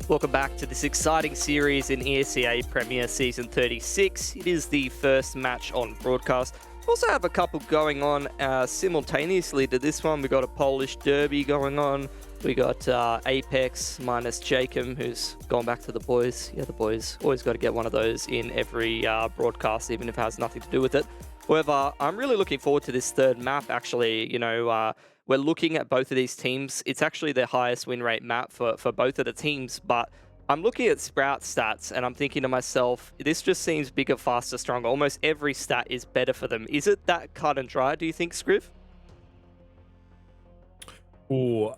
Welcome back to this exciting series in Esea Premier Season 36. It is the first match on broadcast. We also have a couple going on simultaneously to this one. We got a Polish derby going on. We got Apex minus Jacob, who's gone back to the boys. Yeah, the boys. Always got to get one of those in every broadcast, even if it has nothing to do with it. However, I'm really looking forward to this third map, actually. You know, we're looking at both of these teams. It's actually the highest win rate map for both of the teams, but I'm looking at Sprout stats and I'm thinking to myself, this just seems bigger, faster, stronger. Almost every stat is better for them. Is it that cut and dry, do you think, Scriv? Oh,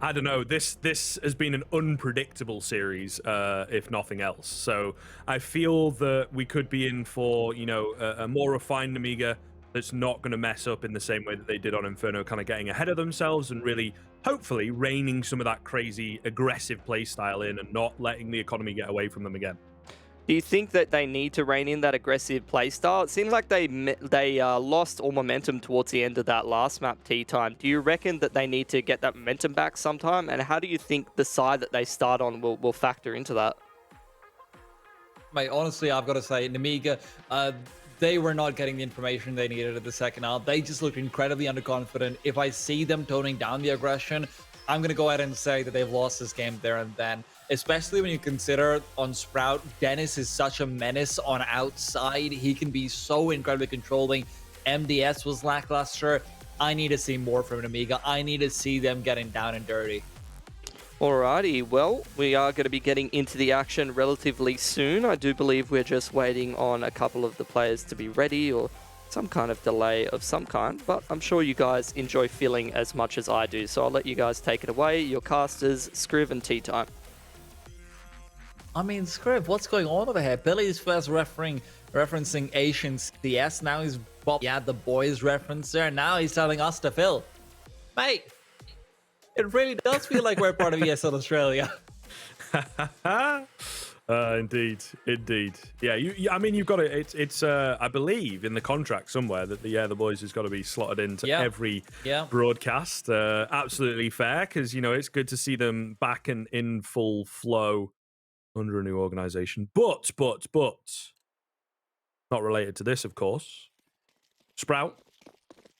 I don't know. This has been an unpredictable series, if nothing else. So I feel that we could be in for, you know, a more refined Nemiga that's not going to mess up in the same way that they did on Inferno, kind of getting ahead of themselves and really, hopefully, reining some of that crazy, aggressive playstyle in and not letting the economy get away from them again. Do you think that they need to rein in that aggressive playstyle? It seems like they lost all momentum towards the end of that last map, Tea Time. Do you reckon that they need to get that momentum back sometime? And how do you think the side that they start on will factor into that? Mate, honestly, I've got to say, Nemiga, they were not getting the information they needed at the second half. They just looked incredibly underconfident. If I see them toning down the aggression, I'm going to go ahead and say that they've lost this game there and then. Especially when you consider on Sprout, Dennis is such a menace on outside. He can be so incredibly controlling. MDS was lackluster. I need to see more from Nemiga. I need to see them getting down and dirty. Alrighty, well, we are going to be getting into the action relatively soon. I do believe we're just waiting on a couple of the players to be ready or some kind of delay of some kind, but I'm sure you guys enjoy filling as much as I do, so I'll let you guys take it away. Your casters, Scriv and Tea Time. I mean, Scriv, what's going on over here? Billy's first referencing Asian CS. Now he's the boys reference there. Now he's telling us to fill. Mate, it really does feel like we're part of ESL Australia. Indeed. Yeah, I mean, you've got it. It's I believe in the contract somewhere that the boys has got to be slotted into every broadcast. Absolutely fair, because, you know, it's good to see them back and in full flow under a new organization. But not related to this, of course. Sprout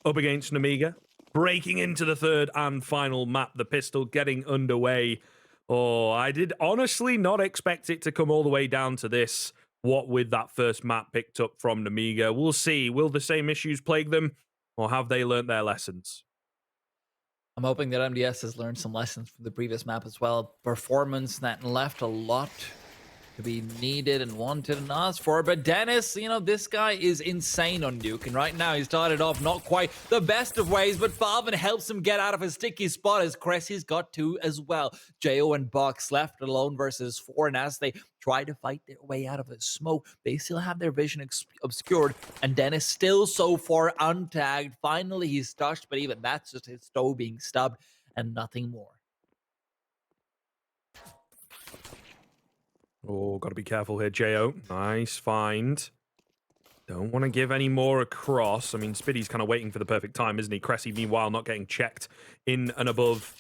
up against Nemiga, breaking into the third and final map, the pistol getting underway. Oh, I did honestly not expect it to come all the way down to this, what with that first map picked up from Nemiga. We'll see. Will the same issues plague them, or have they learnt their lessons? I'm hoping that MDS has learned some lessons from the previous map as well. Performance that left a lot to be needed and wanted and asked for. But Dennis, you know, this guy is insane on Nuke. And right now he started off not quite the best of ways, but Farvin helps him get out of a sticky spot as Cressy's got two as well. Jo and Box left alone versus four. And as they try to fight their way out of the smoke, they still have their vision obscured. And Dennis still so far untagged. Finally, he's touched, but even that's just his toe being stubbed and nothing more. Oh, got to be careful here, Jo. Nice find. Don't want to give any more across. I mean, Spiddy's kind of waiting for the perfect time, isn't he? Cressy, meanwhile, not getting checked in and above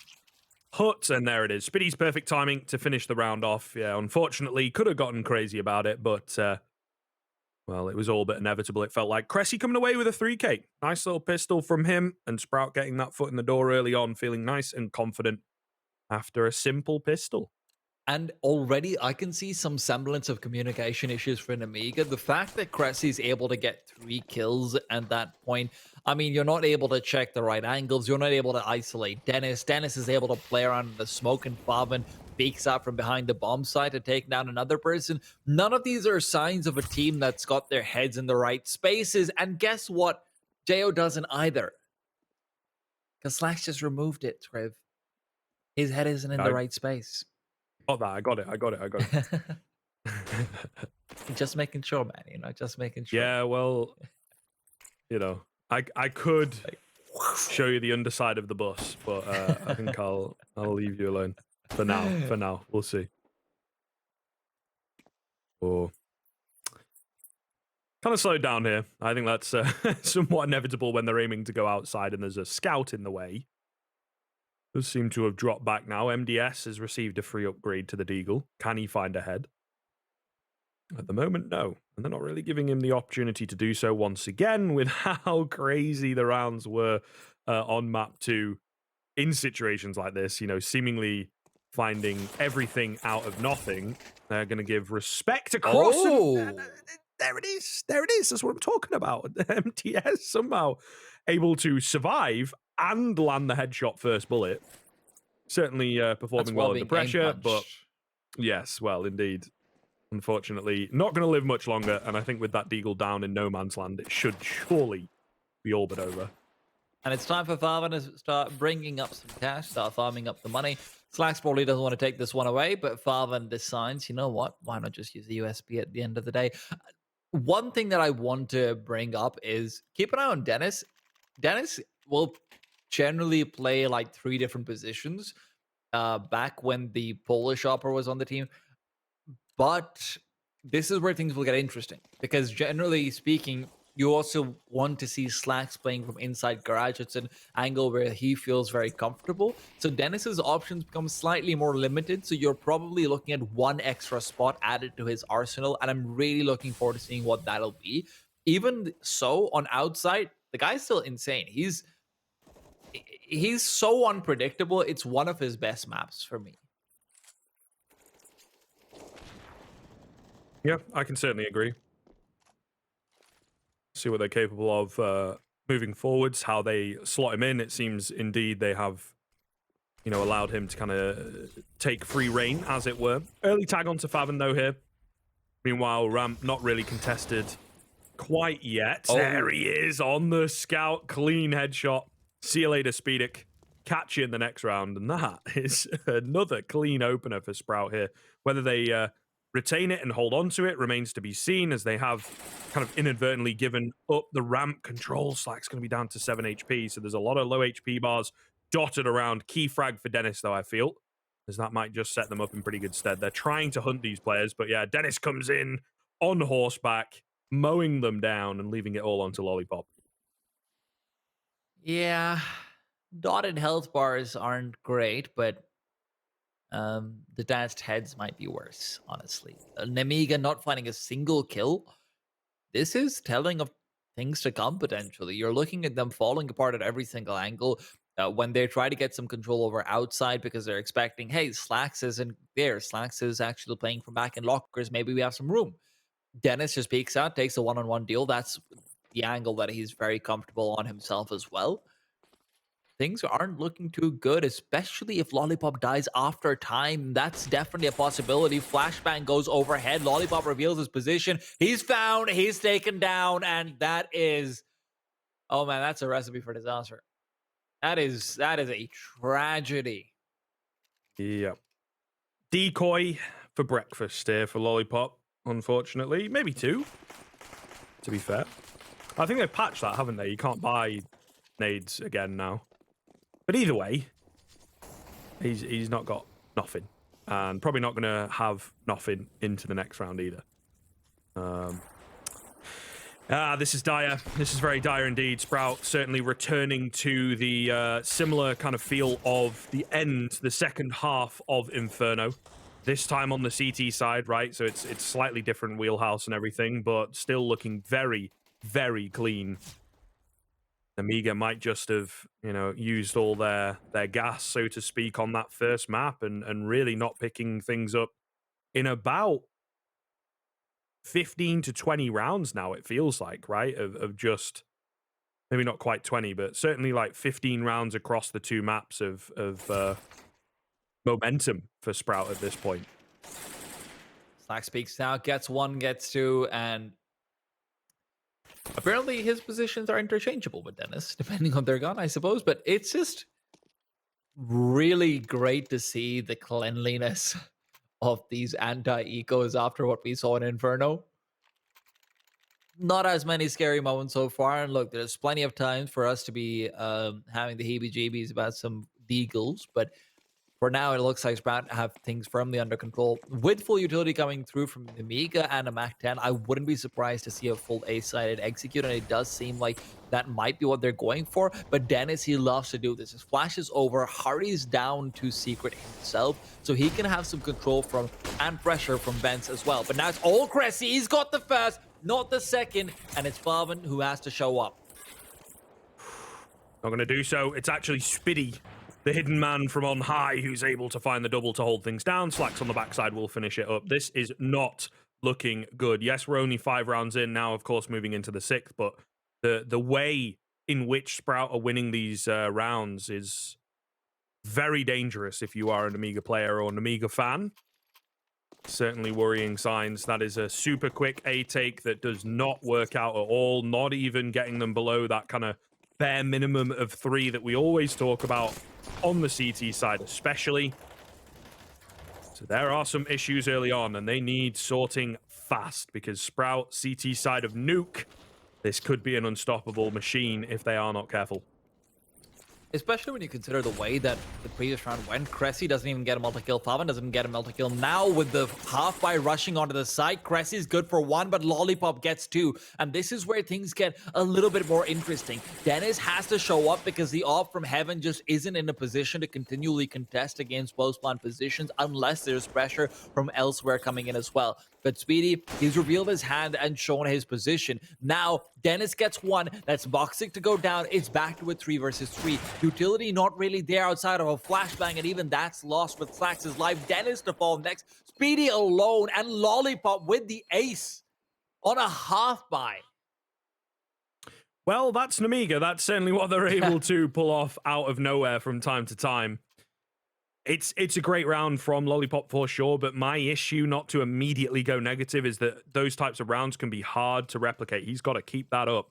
Hut, and there it is. Spiddy's perfect timing to finish the round off. Yeah, unfortunately, could have gotten crazy about it, but, well, it was all but inevitable, it felt like. Cressy coming away with a 3K. Nice little pistol from him, and Sprout getting that foot in the door early on, feeling nice and confident after a simple pistol. And already I can see some semblance of communication issues for Nemiga. The fact that Cressy's able to get 3 kills at that point, I mean, you're not able to check the right angles. You're not able to isolate Dennis. Dennis is able to play around in the smoke, and Farvin peeks out from behind the bomb site to take down another person. None of these are signs of a team that's got their heads in the right spaces. And guess what? Jo doesn't either. Because Slash just removed it, Trev. His head isn't in the right space. I got it. Just making sure, man. You know, just making sure. Yeah, well, you know, I could show you the underside of the bus, but I think I'll leave you alone for now. For now, we'll see. Oh, kind of slowed down here. I think that's somewhat inevitable when they're aiming to go outside and there's a scout in the way. Does seem to have dropped back now. MDS has received a free upgrade to the Deagle. Can he find a head? At the moment, no. And they're not really giving him the opportunity to do so once again with how crazy the rounds were on map 2 in situations like this, seemingly finding everything out of nothing. They're going to give respect across. And, there it is. There it is. That's what I'm talking about. MTS somehow able to survive and land the headshot first bullet. Certainly performing well under pressure, but yes, well, indeed. Unfortunately, not going to live much longer, and I think with that Deagle down in no man's land, it should surely be all but over. And it's time for Farvan to start bringing up some cash, start farming up the money. Slacks probably doesn't want to take this one away, but Farvan decides, you know what, why not just use the USB at the end of the day? One thing that I want to bring up is keep an eye on Dennis. Dennis will generally play like 3 different positions back when the Polish opera was on the team. But this is where things will get interesting because generally speaking, you also want to see Slacks playing from inside garage. It's an angle where he feels very comfortable. So Dennis's options become slightly more limited. So you're probably looking at 1 extra spot added to his arsenal. And I'm really looking forward to seeing what that'll be. Even so, on outside, the guy's still insane. He's so unpredictable. It's one of his best maps for me. Yeah, I can certainly agree. See what they're capable of moving forwards, how they slot him in. It seems indeed they have, allowed him to kind of take free reign, as it were. Early tag onto Faven, though, here. Meanwhile, Ramp not really contested quite yet. Oh. There he is on the scout. Clean headshot. See you later, Speedic. Catch you in the next round. And that is another clean opener for Sprout here. Whether they retain it and hold on to it remains to be seen, as they have kind of inadvertently given up the ramp control. Slack's going to be down to 7 HP, so there's a lot of low HP bars dotted around. Key frag for Dennis, though, I feel, as that might just set them up in pretty good stead. They're trying to hunt these players, but yeah, Dennis comes in on horseback, mowing them down and leaving it all onto Lollipop. Yeah, dotted health bars aren't great, but the danced heads might be worse, honestly. Nemiga not finding a single kill. This is telling of things to come, potentially. You're looking at them falling apart at every single angle. When they try to get some control over outside because they're expecting, hey, Slacks isn't there. Slacks is actually playing from back in lockers. Maybe we have some room. Dennis just peeks out, takes a one-on-one deal. That's the angle that he's very comfortable on himself as well. Things aren't looking too good, especially if Lollipop dies after time. That's definitely a possibility. Flashbang goes overhead. Lollipop reveals his position. He's found. He's taken down. And that is... Oh, man, that's a recipe for disaster. That is a tragedy. Yep. Decoy for breakfast here for Lollipop, unfortunately. Maybe 2, to be fair. I think they've patched that, haven't they? You can't buy nades again now. But either way, he's not got nothing. And probably not going to have nothing into the next round either. This is dire. This is very dire indeed. Sprout certainly returning to the similar kind of feel of the end, the second half of Inferno. This time on the CT side, right? So it's slightly different wheelhouse and everything, but still looking very, very clean. Nemiga might just have, used all their gas, so to speak, on that first map and really not picking things up in about 15 to 20 rounds now, it feels like, right? Of just, maybe not quite 20, but certainly like 15 rounds across the 2 maps of momentum for Sprout at this point. Slack speaks now, gets 1, gets 2, and apparently his positions are interchangeable with Dennis, depending on their gun, I suppose. But it's just really great to see the cleanliness of these anti-ecos after what we saw in Inferno. Not as many scary moments so far. And look, there's plenty of times for us to be having the heebie-jeebies about some deagles. But For now, it looks like Sprout have things firmly under control. With full utility coming through from Nemiga and a Mac 10, I wouldn't be surprised to see a full A-sided execute, and it does seem like that might be what they're going for. But Dennis, he loves to do this. His flash is over, hurries down to Secret himself, so he can have some control from and pressure from Vents as well. But now it's all Cressy. He's got the first, not the second, and it's Farvan who has to show up. Not going to do so. It's actually Spiddy, the hidden man from on high, who's able to find the double to hold things down. Slacks on the backside will finish it up. This is not looking good. Yes, we're only 5 rounds in now, of course, moving into the 6th, but the way in which Sprout are winning these rounds is very dangerous if you are a Nemiga player or Nemiga fan. Certainly worrying signs. That is a super quick A-take that does not work out at all, not even getting them below that kind of bare minimum of 3 that we always talk about on the CT side especially. So there are some issues early on, and they need sorting fast, because Sprout, CT side of Nuke, this could be an unstoppable machine if they are not careful. Especially when you consider the way that the previous round went. Cressy doesn't even get a multi-kill. Farvan doesn't get a multi-kill. Now with the half-buy rushing onto the side, Cressy's good for 1, but Lollipop gets 2. And this is where things get a little bit more interesting. Dennis has to show up because the op from Heaven just isn't in a position to continually contest against post-spawn positions unless there's pressure from elsewhere coming in as well. But Speedy, he's revealed his hand and shown his position. Now, Dennis gets 1. That's Boxic to go down. It's back to a 3 versus 3. Utility not really there outside of a flashbang, and even that's lost with Slacks' life. Dennis to fall next. Speedy alone, and Lollipop with the ace on a half-buy. Well, that's Nemiga. That's certainly what they're able to pull off out of nowhere from time to time. It's a great round from Lollipop for sure, but my issue, not to immediately go negative, is that those types of rounds can be hard to replicate. He's got to keep that up.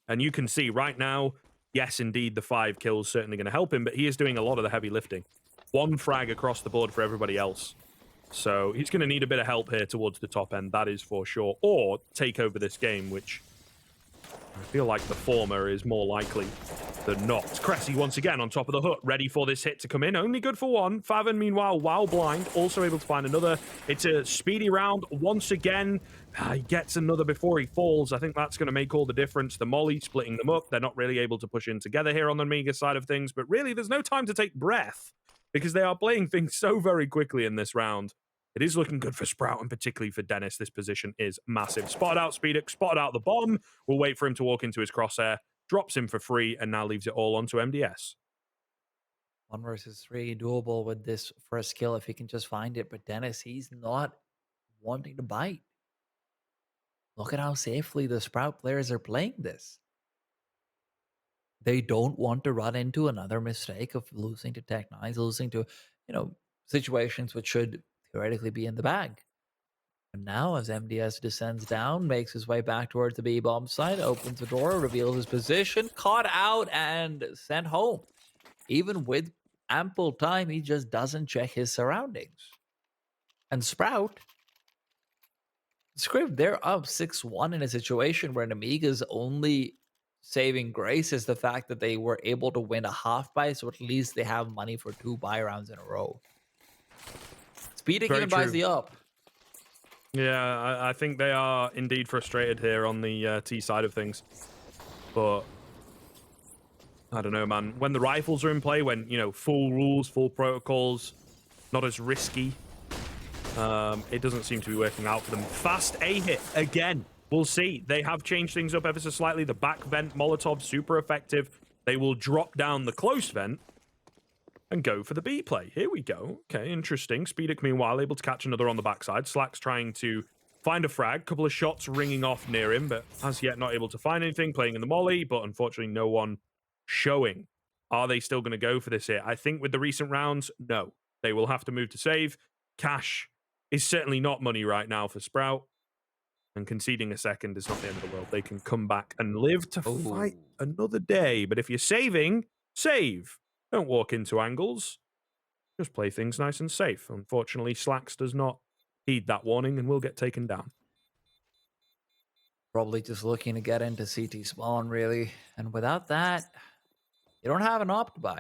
And you can see right now, yes, indeed, the 5 kills certainly going to help him, but he is doing a lot of the heavy lifting. 1 frag across the board for everybody else. So he's going to need a bit of help here towards the top end, that is for sure. Or take over this game, which I feel like the former is more likely than not. Cressy once again on top of the hut, ready for this hit to come in. Only good for 1. Favan, meanwhile, while blind, also able to find another. It's a speedy round once again. He gets another before he falls. I think that's going to make all the difference. The molly splitting them up. They're not really able to push in together here on the Nemiga side of things, but really there's no time to take breath because they are playing things so very quickly in this round. It is looking good for Sprout, and particularly for Dennis. This position is massive. Spotted out Speedic, spotted out the bomb. We'll wait for him to walk into his crosshair. Drops him for free, and now leaves it all onto MDS. 1 versus 3, doable with this first kill if he can just find it. But Dennis, he's not wanting to bite. Look at how safely the Sprout players are playing this. They don't want to run into another mistake of losing to Tech9s, losing to, situations which should theoretically be in the bag. And now, as MDS descends down, makes his way back towards the B-bomb site, opens the door, reveals his position, caught out, and sent home. Even with ample time, he just doesn't check his surroundings. And Sprout, Script, they're up 6-1 in a situation where Nemiga's only saving grace is the fact that they were able to win a half-buy, so at least they have money for 2 buy rounds in a row. Speedy even buys the up. Yeah, I think they are indeed frustrated here on the T side of things. But I don't know, man. When the rifles are in play, when, full rules, full protocols, not as risky, it doesn't seem to be working out for them. Fast A-hit again. We'll see. They have changed things up ever so slightly. The back vent Molotov, super effective. They will drop down the close vent and go for the B play. Here we go. Okay, interesting. Speedic, meanwhile, able to catch another on the backside. Slack's trying to find a frag. Couple of shots ringing off near him, but as yet not able to find anything. Playing in the molly, but unfortunately no one showing. Are they still going to go for this here? I think with the recent rounds, no. They will have to move to save. Cash is certainly not money right now for Sprout. And conceding a second is not the end of the world. They can come back and live to fight another day. But if you're saving, save. Don't walk into angles. Just play things nice and safe. Unfortunately, Slacks does not heed that warning and will get taken down. Probably just looking to get into CT spawn, really. And without that, you don't have an op to buy.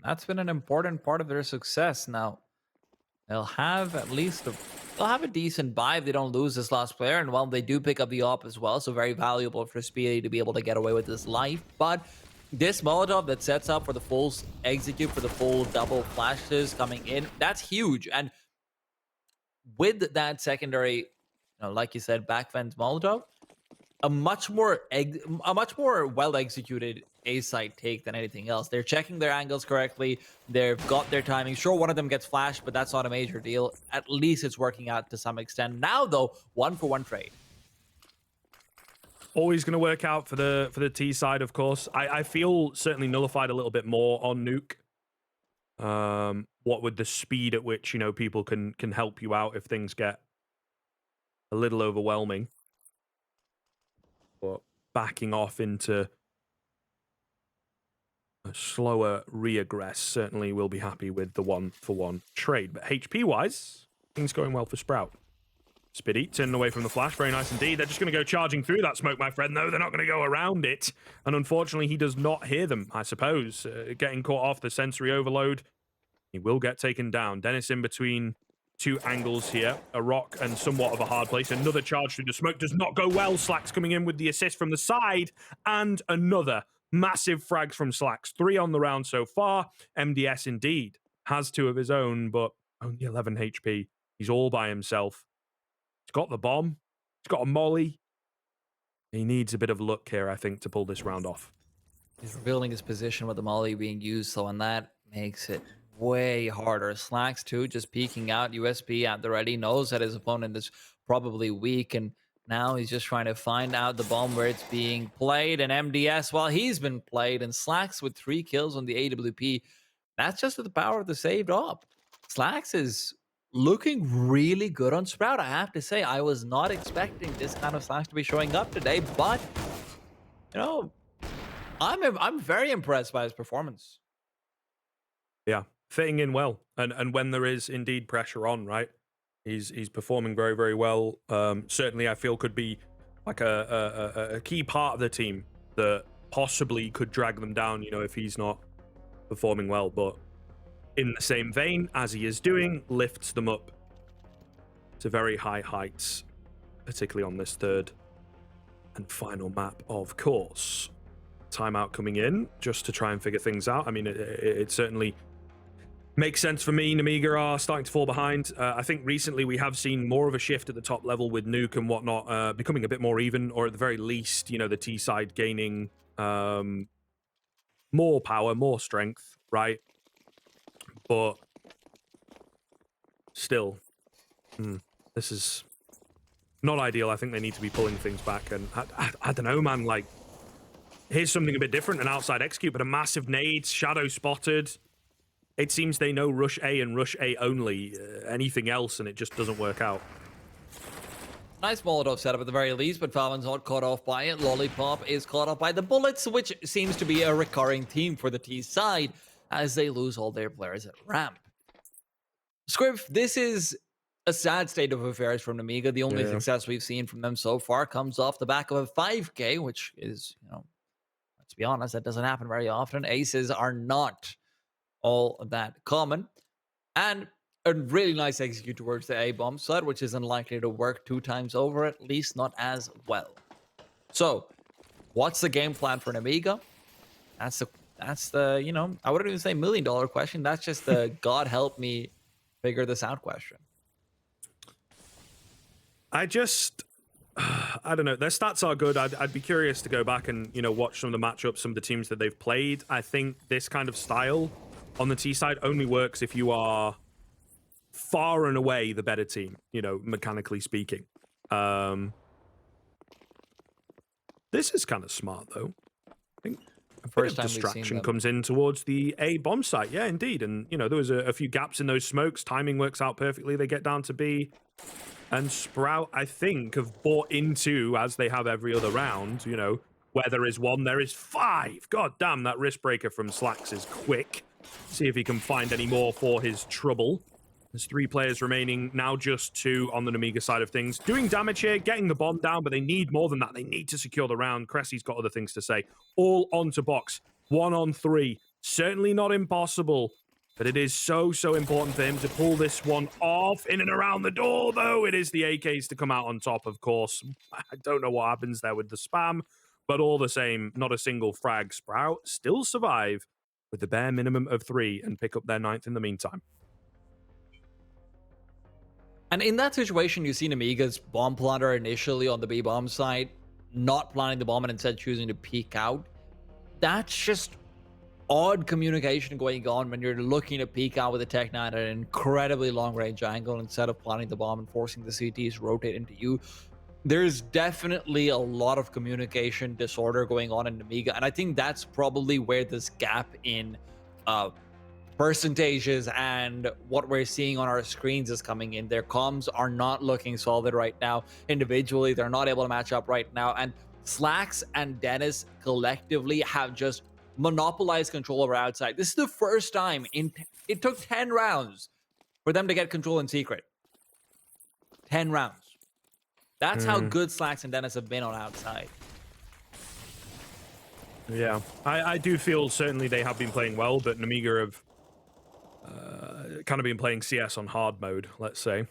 That's been an important part of their success. Now, they'll have they'll have a decent buy if they don't lose this last player. And while they do pick up the op as well, so very valuable for Speedy to be able to get away with his life. But this Molotov that sets up for the full execute, for the full double flashes coming in, that's huge. And with that secondary, like you said, backfend Molotov, a much more well executed A side take than anything else. They're checking their angles correctly. They've got their timing. Sure, one of them gets flashed, but that's not a major deal. At least it's working out to some extent. Now, though, 1-for-1 trade. Always going to work out for the T side, of course. I feel certainly nullified a little bit more on Nuke. What with the speed at which people can help you out if things get a little overwhelming. But backing off into a slower regress, certainly will be happy with the 1-for-1 trade. But HP wise, things going well for Sprout. Spiddy turning away from the flash, very nice indeed. They're just going to go charging through that smoke, my friend. No, they're not going to go around it. And unfortunately, he does not hear them, I suppose. Getting caught off the sensory overload. He will get taken down. Dennis in between two angles here. A rock and somewhat of a hard place. Another charge through the smoke does not go well. Slacks coming in with the assist from the side. And another massive frag from Slacks. 3 on the round so far. MDS indeed has 2 of his own, but only 11 HP. He's all by himself. He's got the bomb. He's got a molly. He needs a bit of luck here, I think, to pull this round off. He's revealing his position with the molly being used, so and that makes it way harder. Slacks too, just peeking out. USP at the ready, knows that his opponent is probably weak, and now he's just trying to find out the bomb where it's being played. And MDS, well, he's been played, and Slacks with 3 kills on the AWP. That's just with the power of the saved op. Slacks is looking really good on Sprout. I have to say, I was not expecting this kind of Slacks to be showing up today, but I'm very impressed by his performance. Yeah, fitting in well, and when there is indeed pressure on, right? He's performing very, very well. Certainly, I feel could be like a key part of the team that possibly could drag them down, if he's not performing well. But in the same vein, as he is doing, lifts them up to very high heights, particularly on this third and final map, of course. Timeout coming in just to try and figure things out. I mean, it certainly makes sense for me. Nemiga are starting to fall behind. I think recently we have seen more of a shift at the top level with Nuke and whatnot, becoming a bit more even, or at the very least, the T side gaining more power, more strength, right? But still, this is not ideal. I think they need to be pulling things back. And I don't know, man. Like, here's something a bit different, an outside execute, but a massive nade, shadow spotted. It seems they know rush A and rush A only. Anything else, and it just doesn't work out. Nice Molotov setup at the very least, but Falvin's not caught off by it. Lollipop is caught off by the bullets, which seems to be a recurring theme for the T side as they lose all their players at ramp. Scriv, this is a sad state of affairs from Nemiga. The only success we've seen from them so far comes off the back of a 5K, which is, let's be honest, that doesn't happen very often. Aces are not all that common. And a really nice execute towards the A-bomb side, which is unlikely to work 2 times over, at least not as well. So, what's the game plan for Nemiga? That's the I wouldn't even say $1 million question. That's just the God help me figure this out question. I don't know. Their stats are good. I'd be curious to go back and, watch some of the matchups, some of the teams that they've played. I think this kind of style on the T side only works if you are far and away the better team, mechanically speaking. This is kind of smart, though. I think a bit of distraction comes in towards the A bomb site. Yeah, indeed. And, there was a few gaps in those smokes. Timing works out perfectly. They get down to B. And Sprout, I think, have bought into, as they have every other round, where there is 1, there is 5. God damn, that wrist breaker from Slacks is quick. See if he can find any more for his trouble. There's 3 players remaining, now just 2 on the Nemiga side of things. Doing damage here, getting the bomb down, but they need more than that. They need to secure the round. Cressy's got other things to say. All onto box. 1 on 3. Certainly not impossible, but it is so important for him to pull this one off. In and around the door, though, it is the AKs to come out on top, of course. I don't know what happens there with the spam, but all the same, not a single frag. Sprout still survive with the bare minimum of 3 and pick up their 9th in the meantime. And in that situation, you see Nemiga's bomb planter initially on the B bomb side, not planting the bomb and instead choosing to peek out. That's just odd communication going on when you're looking to peek out with a Tech 9 at an incredibly long range angle instead of planting the bomb and forcing the CTs to rotate into you. There's definitely a lot of communication disorder going on in Nemiga, and I think that's probably where this gap in percentages and what we're seeing on our screens is coming in. Their comms are not looking solid right now. Individually, they're not able to match up right now. And Slacks and Dennis collectively have just monopolized control over outside. This is the first time it took 10 rounds for them to get control in secret. 10 rounds. That's how good Slacks and Dennis have been on outside. Yeah, I do feel certainly they have been playing well, but Nemiga have kind of been playing CS on hard mode, let's say.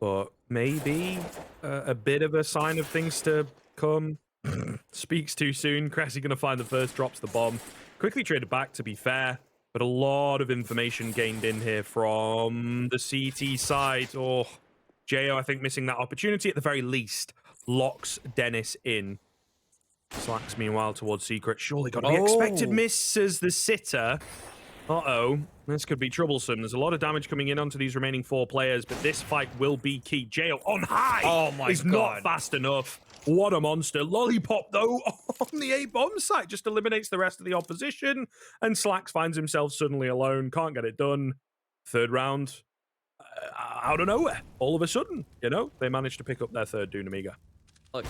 But maybe a bit of a sign of things to come. Speaks too soon. Cressy going to find the first, drops the bomb. Quickly traded back, to be fair, but a lot of information gained in here from the CT side. Oh, Jo, I think, missing that opportunity at the very least. Locks Dennis in. Slacks, meanwhile, towards Secret. Surely got to be expected miss as the sitter. Uh-oh. This could be troublesome. There's a lot of damage coming in onto these remaining 4 players, but this fight will be key. Jo on high! Oh my is God. Not fast enough. What a monster. Lollipop, though, on the A-bomb site, just eliminates the rest of the opposition, and Slacks finds himself suddenly alone. Can't get it done. Third round, out of nowhere. All of a sudden, you know, they managed to pick up their third Nemiga. Look,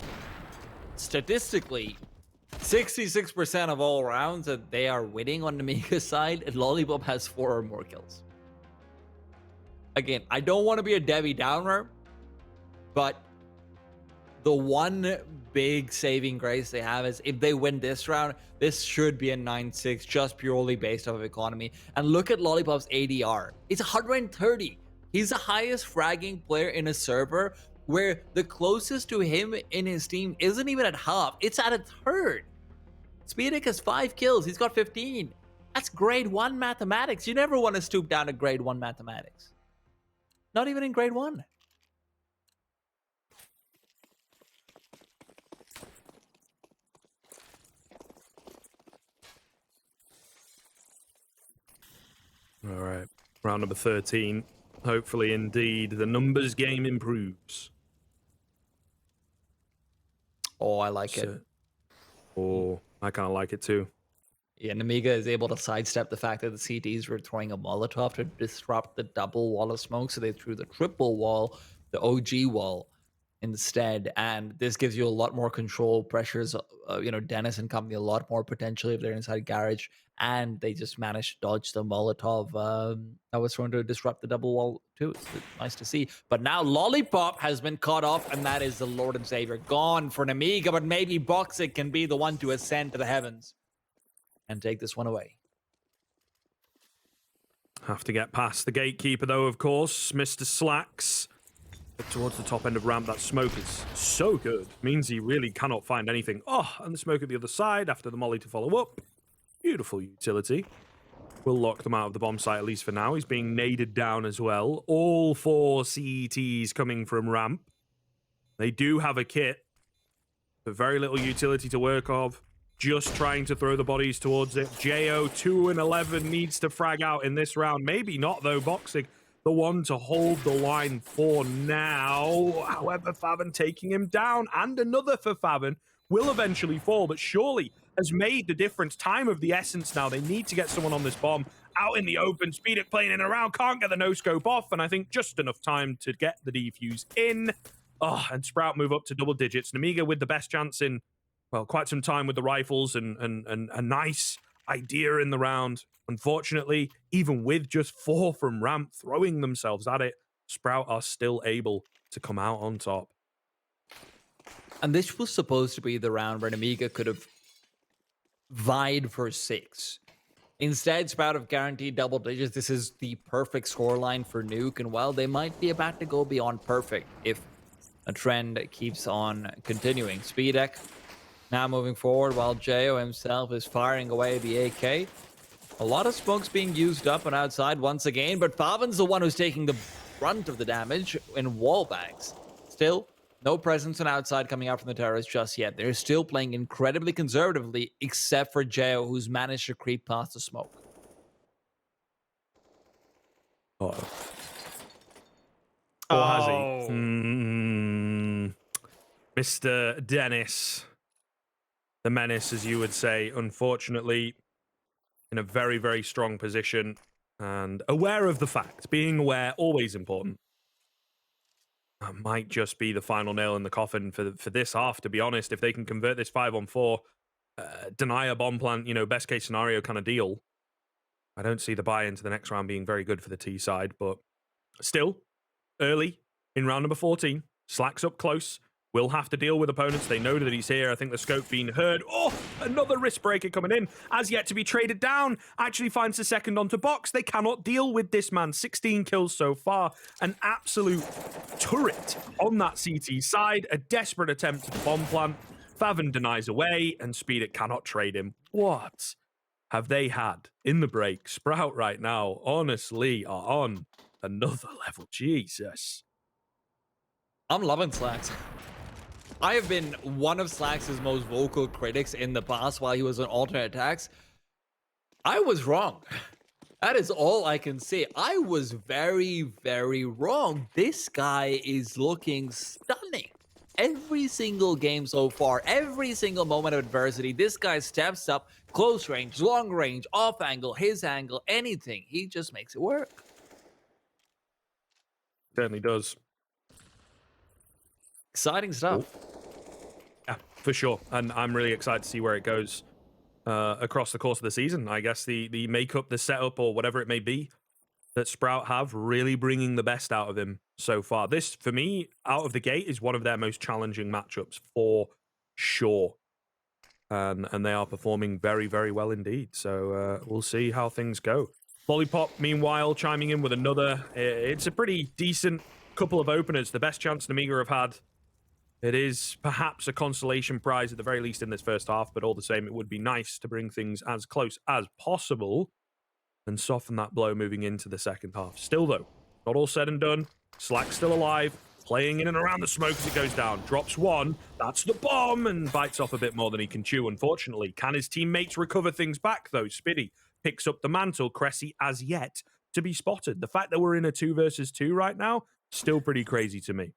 statistically, 66% of all rounds that they are winning on Nemiga's side, and Lollipop has 4 or more kills. Again, I don't want to be a Debbie Downer, but the one big saving grace they have is if they win this round, this should be a 9-6 just purely based off of economy. And look at Lollipop's ADR. It's 130. He's the highest fragging player in a server where the closest to him in his team isn't even at half. It's at a third. Speedic has 5 kills. He's got 15. That's grade 1 mathematics. You never want to stoop down to grade 1 mathematics. Not even in grade 1. All right. Round number 13. Hopefully, indeed, the numbers game improves. Oh, I like it. Oh, I kind of like it too. Yeah, Nemiga is able to sidestep the fact that the CDs were throwing a Molotov to disrupt the double wall of smoke, so they threw the triple wall, the OG wall, instead. And this gives you a lot more control, pressures, Dennis and company a lot more potentially if they're inside garage. And they just managed to dodge the Molotov that was trying to disrupt the double wall too. It's nice to see. But now Lollipop has been caught off, and that is the Lord and Savior gone for Nemiga. But maybe Boxic can be the one to ascend to the heavens and take this one away. Have to get past the gatekeeper, though, of course. Mr. Slacks. Up towards the top end of ramp. That smoke is so good. Means he really cannot find anything. Oh, and the smoke at the other side after the molly to follow up. Beautiful utility. We'll lock them out of the bomb site, at least for now. He's being naded down as well. All 4 CETs coming from ramp. They do have a kit, but very little utility to work of. Just trying to throw the bodies towards it. Jo, 2 and 11, needs to frag out in this round. Maybe not, though. Boxic, the one to hold the line for now. However, Faven taking him down. And another for Faven. Will eventually fall, but surely has made the difference. Time of the essence now. They need to get someone on this bomb out in the open. Speedic playing in and around. Can't get the no-scope off. And I think just enough time to get the defuse in. Oh, and Sprout move up to double digits. Nemiga with the best chance in, well, quite some time with the rifles and a nice idea in the round. Unfortunately, even with just 4 from ramp throwing themselves at it, Sprout are still able to come out on top. And this was supposed to be the round where Nemiga could have vied for 6. Instead, Sprout have guaranteed double digits. This is the perfect scoreline for Nuke, and well, they might be about to go beyond perfect if a trend keeps on continuing. Speedek now moving forward while Jo himself is firing away the AK. A lot of smokes being used up and outside once again, but Favin's the one who's taking the brunt of the damage in wall bangs. Still, no presence on outside coming out from the terrorists just yet. They're still playing incredibly conservatively, except for Jo, who's managed to creep past the smoke. Or has he? Oh. Mr. Dennis, the menace, as you would say, unfortunately, in a very, very strong position and aware of the fact. Being aware, always important. That might just be the final nail in the coffin for this half, to be honest. If they can convert this 5-on-4, deny a bomb plant, best case scenario kind of deal, I don't see the buy into the next round being very good for the T side. But still, early in round number 14, Slack's up close. Will have to deal with opponents. They know that he's here. I think the scope being heard. Oh, another wrist breaker coming in. As yet to be traded down. Actually finds the second onto box. They cannot deal with this man. 16 kills so far. An absolute turret on that CT side. A desperate attempt at the bomb plant. Favin denies away, and Speedit cannot trade him. What have they had in the break? Sprout right now, honestly, are on another level. Jesus. I'm loving Slacks. I have been one of Slacks' most vocal critics in the past while he was on alternate attacks. I was wrong. That is all I can say. I was very, very wrong. This guy is looking stunning. Every single game so far, every single moment of adversity, this guy steps up, close range, long range, off angle, his angle, anything. He just makes it work. Certainly does. Exciting stuff. Yeah, for sure. And I'm really excited to see where it goes across the course of the season. I guess the makeup, the setup, or whatever it may be that Sprout have, really bringing the best out of him so far. This, for me, out of the gate, is one of their most challenging matchups for sure. And they are performing very, very well indeed. So we'll see how things go. Lollipop, meanwhile, chiming in with another. It's a pretty decent couple of openers. The best chance Nemiga have had. It is perhaps a consolation prize at the very least in this first half, but all the same, it would be nice to bring things as close as possible and soften that blow moving into the second half. Still, though, not all said and done. Slack's still alive, playing in and around the smoke as it goes down. Drops one, that's the bomb, and bites off a bit more than he can chew, unfortunately. Can his teammates recover things back, though? Spiddy picks up the mantle. Cressy, as yet, to be spotted. The fact that we're in a 2 versus 2 right now, still pretty crazy to me.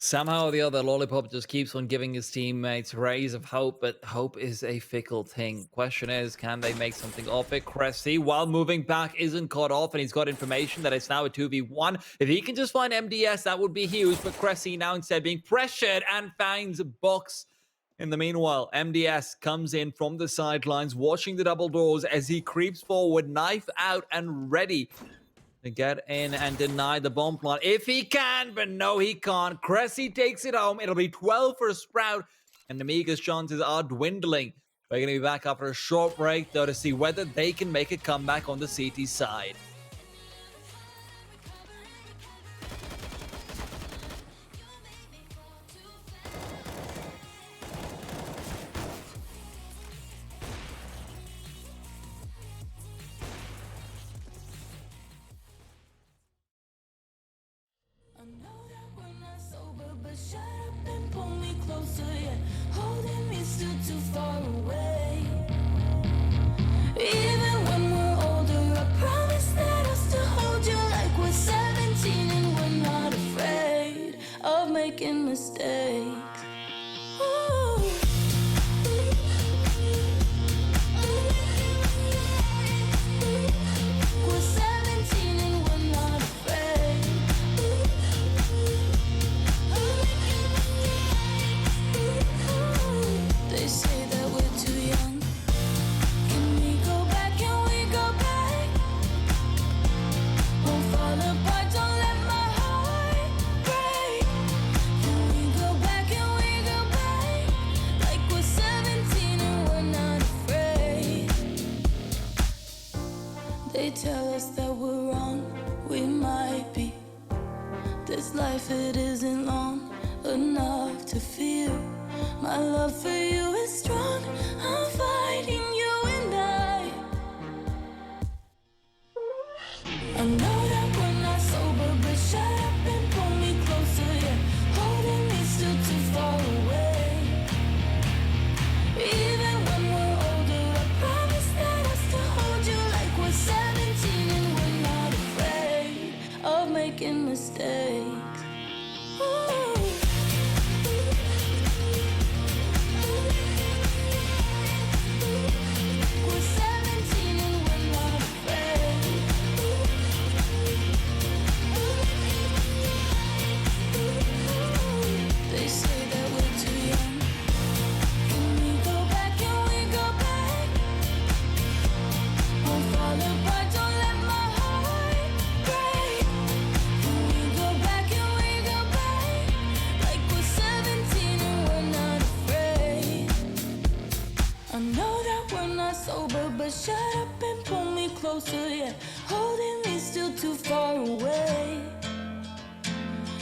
Somehow or the other, Lollipop just keeps on giving his teammates rays of hope, but hope is a fickle thing. Question is, can they make something of it? Cressy, while moving back, isn't caught off, and he's got information that it's now a 2v1. If he can just find MDS, that would be huge, but Cressy now instead being pressured and finds a box. In the meanwhile, MDS comes in from the sidelines, watching the double doors as he creeps forward, knife out and ready to get in and deny the bomb plant if he can, but no, he can't. Cressy takes it home. It'll be 12 for Sprout, and Nemiga's chances are dwindling. We're going to be back after a short break, though, to see whether they can make a comeback on the CT side. Even when we're older, I promise that They tell us that we're wrong, we might be. This life, it isn't long enough to feel. My love for you is strong, I'm fighting you and I know that we're not sober, but shut up and pull me closer, yeah. Holding me still too far away. Even when we're older, I promise that I'll still hold you like we're 17 and we're not afraid of making mistakes. Ooh. We're 17 and we're not afraid. They say that we're too young. Can we go back? Can we go back? Won't fall apart, don't let my heart break. Can we go back? Can we go back? Like we're 17 and we're not afraid. I know that we're not sober, but shut up and pull me closer, yeah. Holding me still too far away.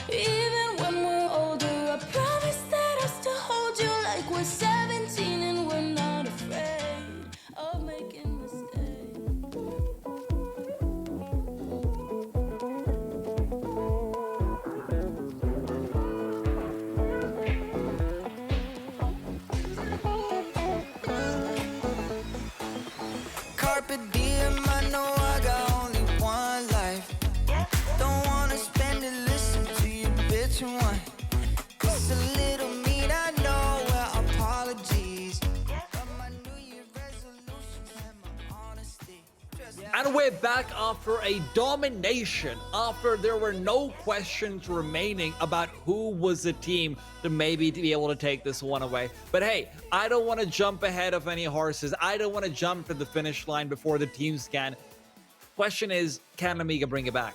Even when we're older, I promise that I'll still hold you like we're 17 and we're not afraid of making mistakes. Carpe diem, I know I got only one life. Don't wanna spend it, listen to your bitch and whine. It's a little mean, I know, well, apologies. But my New Year resolutions and my honesty. And we're back after a domination, after there were no questions remaining about who was the team to maybe be able to take this one away. But hey, I don't want to jump ahead of any horses. I don't want to jump to the finish line before the team scan. Question is, can Nemiga bring it back?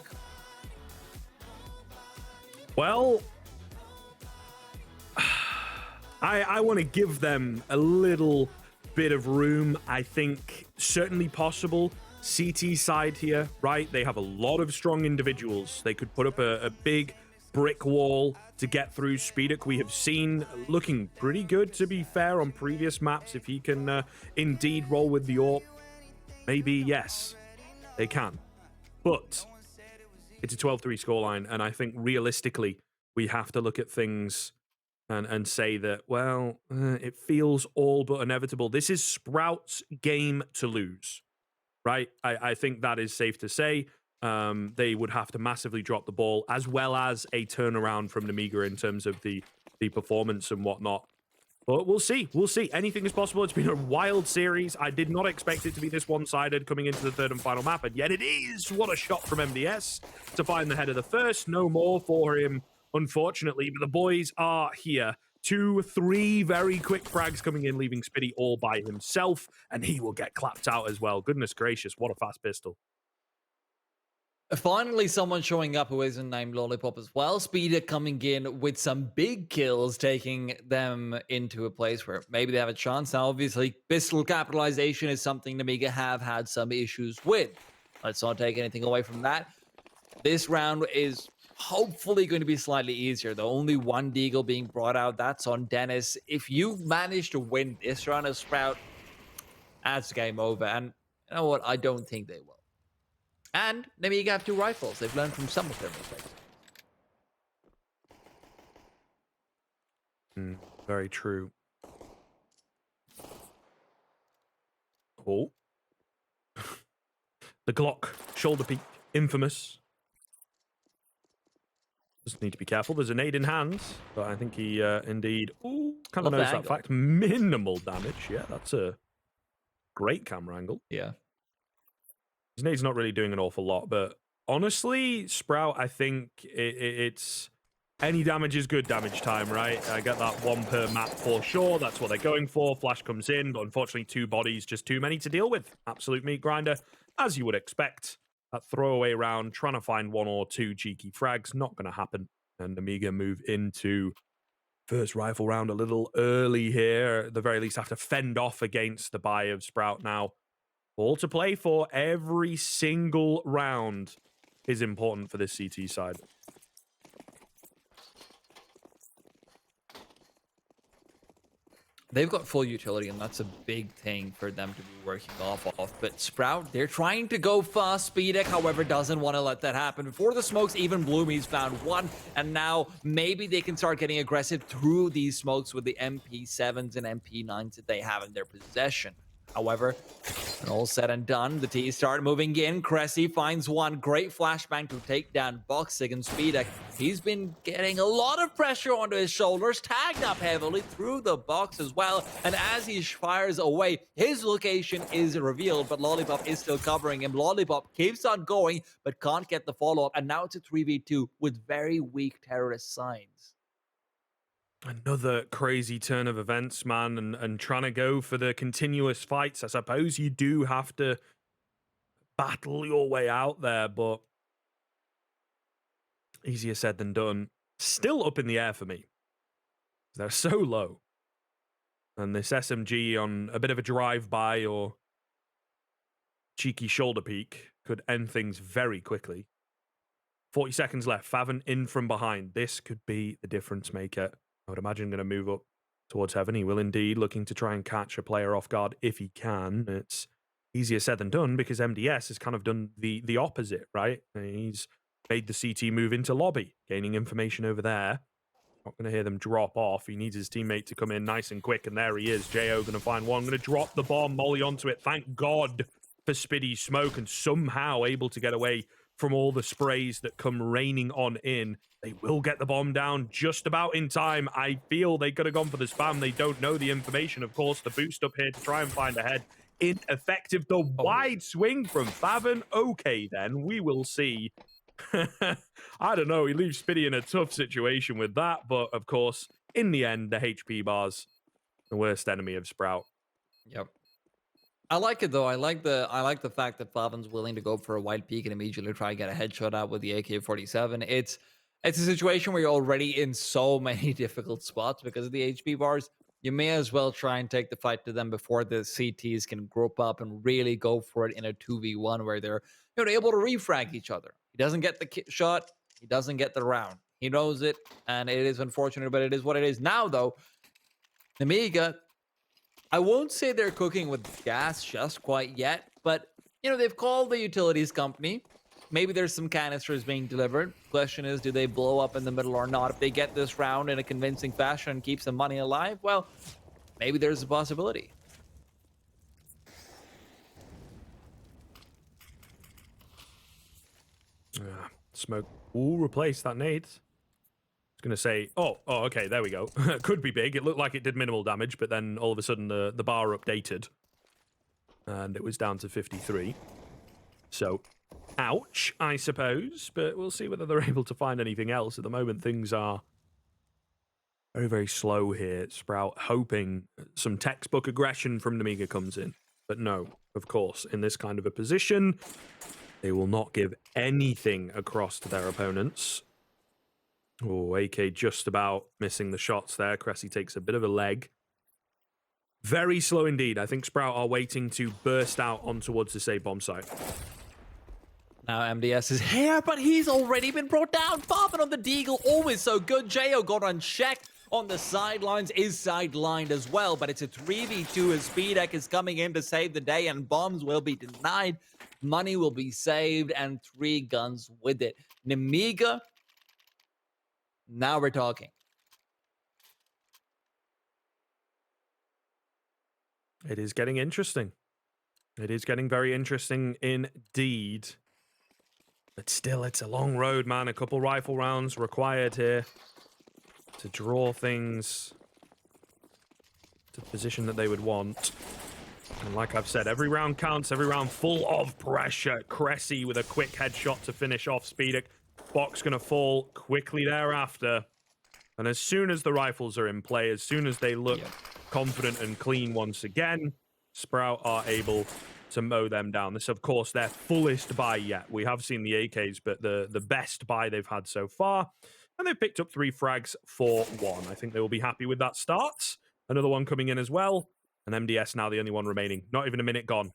Well, I want to give them a little bit of room. I think certainly possible. CT side here, right? They have a lot of strong individuals. They could put up a big brick wall to get through. Speedic, we have seen looking pretty good, to be fair, on previous maps. If he can indeed roll with the AWP, maybe yes, they can. But it's a 12-3 scoreline, and I think realistically, we have to look at things and say that, well, it feels all but inevitable. This is Sprout's game to lose, right? I think that is safe to say. They would have to massively drop the ball, as well as a turnaround from Nemiga in terms of the performance and whatnot. But we'll see. We'll see. Anything is possible. It's been a wild series. I did not expect it to be this one-sided coming into the third and final map, and yet it is. What a shot from MDS to find the head of the first. No more for him, unfortunately, but the boys are here. 2-3 very quick frags coming in, leaving Spitty all by himself, and he will get clapped out as well. Goodness gracious, what a fast pistol. Finally, someone showing up who isn't named Lollipop as well. Speeder coming in with some big kills, taking them into a place where maybe they have a chance. Now, obviously, pistol capitalization is something Nemiga have had some issues with. Let's not take anything away from that. This round is hopefully going to be slightly easier, though. Only one Deagle being brought out. That's on Dennis. If you manage to win this round of Sprout, that's game over. And you know what? I don't think they will. And Nemiga have 2 rifles. They've learned from some of their mistakes. Very true. Oh. The Glock, shoulder peak, infamous. Just need to be careful. There's a nade in hands, but I think he indeed kind of knows that fact. Minimal damage. Yeah, that's a great camera angle. Yeah. His nade's not really doing an awful lot, but honestly, Sprout, I think it's any damage is good damage time, right? I get that 1 per map for sure. That's what they're going for. Flash comes in, but unfortunately 2 bodies, just too many to deal with. Absolute meat grinder, as you would expect. That throwaway round, trying to find 1 or 2 cheeky frags, not going to happen. And Nemiga move into first rifle round a little early here. At the very least, have to fend off against the buy of Sprout now. All to play for. Every single round is important for this CT side. They've got full utility, and that's a big thing for them to be working off of. But Sprout, they're trying to go fast. Speedek, however, doesn't want to let that happen. Before the smokes even bloom, he's found one. And now maybe they can start getting aggressive through these smokes with the MP7s and MP9s that they have in their possession. However, when all said and done, the T start moving in. Cressy finds one. Great flashbang to take down Boxig and Speedek. He's been getting a lot of pressure onto his shoulders, tagged up heavily through the box as well. And as he fires away, his location is revealed, but Lollipop is still covering him. Lollipop keeps on going, but can't get the follow-up. And now it's a 3v2 with very weak terrorist signs. Another crazy turn of events, man, and trying to go for the continuous fights. I suppose you do have to battle your way out there, but easier said than done. Still up in the air for me. They're so low. And this SMG on a bit of a drive-by or cheeky shoulder peek could end things very quickly. 40 seconds left. Faven in from behind. This could be the difference maker. I would imagine going to move up towards heaven. He will indeed, looking to try and catch a player off guard if he can. It's easier said than done because MDS has kind of done the opposite, right? He's made the CT move into lobby, gaining information over there. Not going to hear them drop off. He needs his teammate to come in nice and quick, and there he is. Jo going to find one. Going to drop the bomb, molly onto it. Thank God for Spiddy's smoke, and somehow able to get away from all the sprays that come raining on in. They will get the bomb down just about in time. I feel they could have gone for the spam. They don't know the information. Of course, the boost up here to try and find a head. Ineffective. The wide swing from Faven. Okay, then. We will see. I don't know. He leaves Spiddy in a tough situation with that. But, of course, in the end, the HP bars, the worst enemy of Sprout. Yep. I like it though. I like the fact that Faven's willing to go for a wide peek and immediately try and get a headshot out with the AK-47. It's a situation where you're already in so many difficult spots because of the HP bars. You may as well try and take the fight to them before the CTs can group up and really go for it in a 2v1 where they're able to refrag each other. He doesn't get the shot. He doesn't get the round. He knows it, and it is unfortunate, but it is what it is. Now though, Nemiga, I won't say they're cooking with gas just quite yet, but, they've called the utilities company. Maybe there's some canisters being delivered. Question is, do they blow up in the middle or not? If they get this round in a convincing fashion and keep some money alive, well, maybe there's a possibility. Smoke will replace that nade. Going to say, oh, okay, there we go. Could be big. It looked like it did minimal damage, but then all of a sudden the bar updated and it was down to 53. So, ouch, I suppose, but we'll see whether they're able to find anything else. At the moment, things are very, very slow here. Sprout hoping some textbook aggression from Nemiga comes in, but no, of course, in this kind of a position, they will not give anything across to their opponents. Oh, AK just about missing the shots there. Cressy takes a bit of a leg. Very slow indeed. I think Sprout are waiting to burst out on towards this A bomb site. Now MDS is here, but he's already been brought down. Faven on the Deagle, always so good. Jo got unchecked on the sidelines, is sidelined as well, but it's a 3v2 as Speedek is coming in to save the day, and bombs will be denied. Money will be saved, and 3 guns with it. Nemiga, now we're talking. It is getting interesting. It is getting very interesting indeed. But still, it's a long road, man. A couple rifle rounds required here to draw things to the position that they would want. And like I've said, every round counts, every round full of pressure. Cressy with a quick headshot to finish off Speedek. Box going to fall quickly thereafter. And as soon as the rifles are in play, as soon as they look confident and clean once again, Sprout are able to mow them down. This, of course, their fullest buy yet. We have seen the AKs, but the best buy they've had so far. And they've picked up 3 frags for 1. I think they will be happy with that start. Another one coming in as well. And MDS now the only one remaining. Not even a minute gone.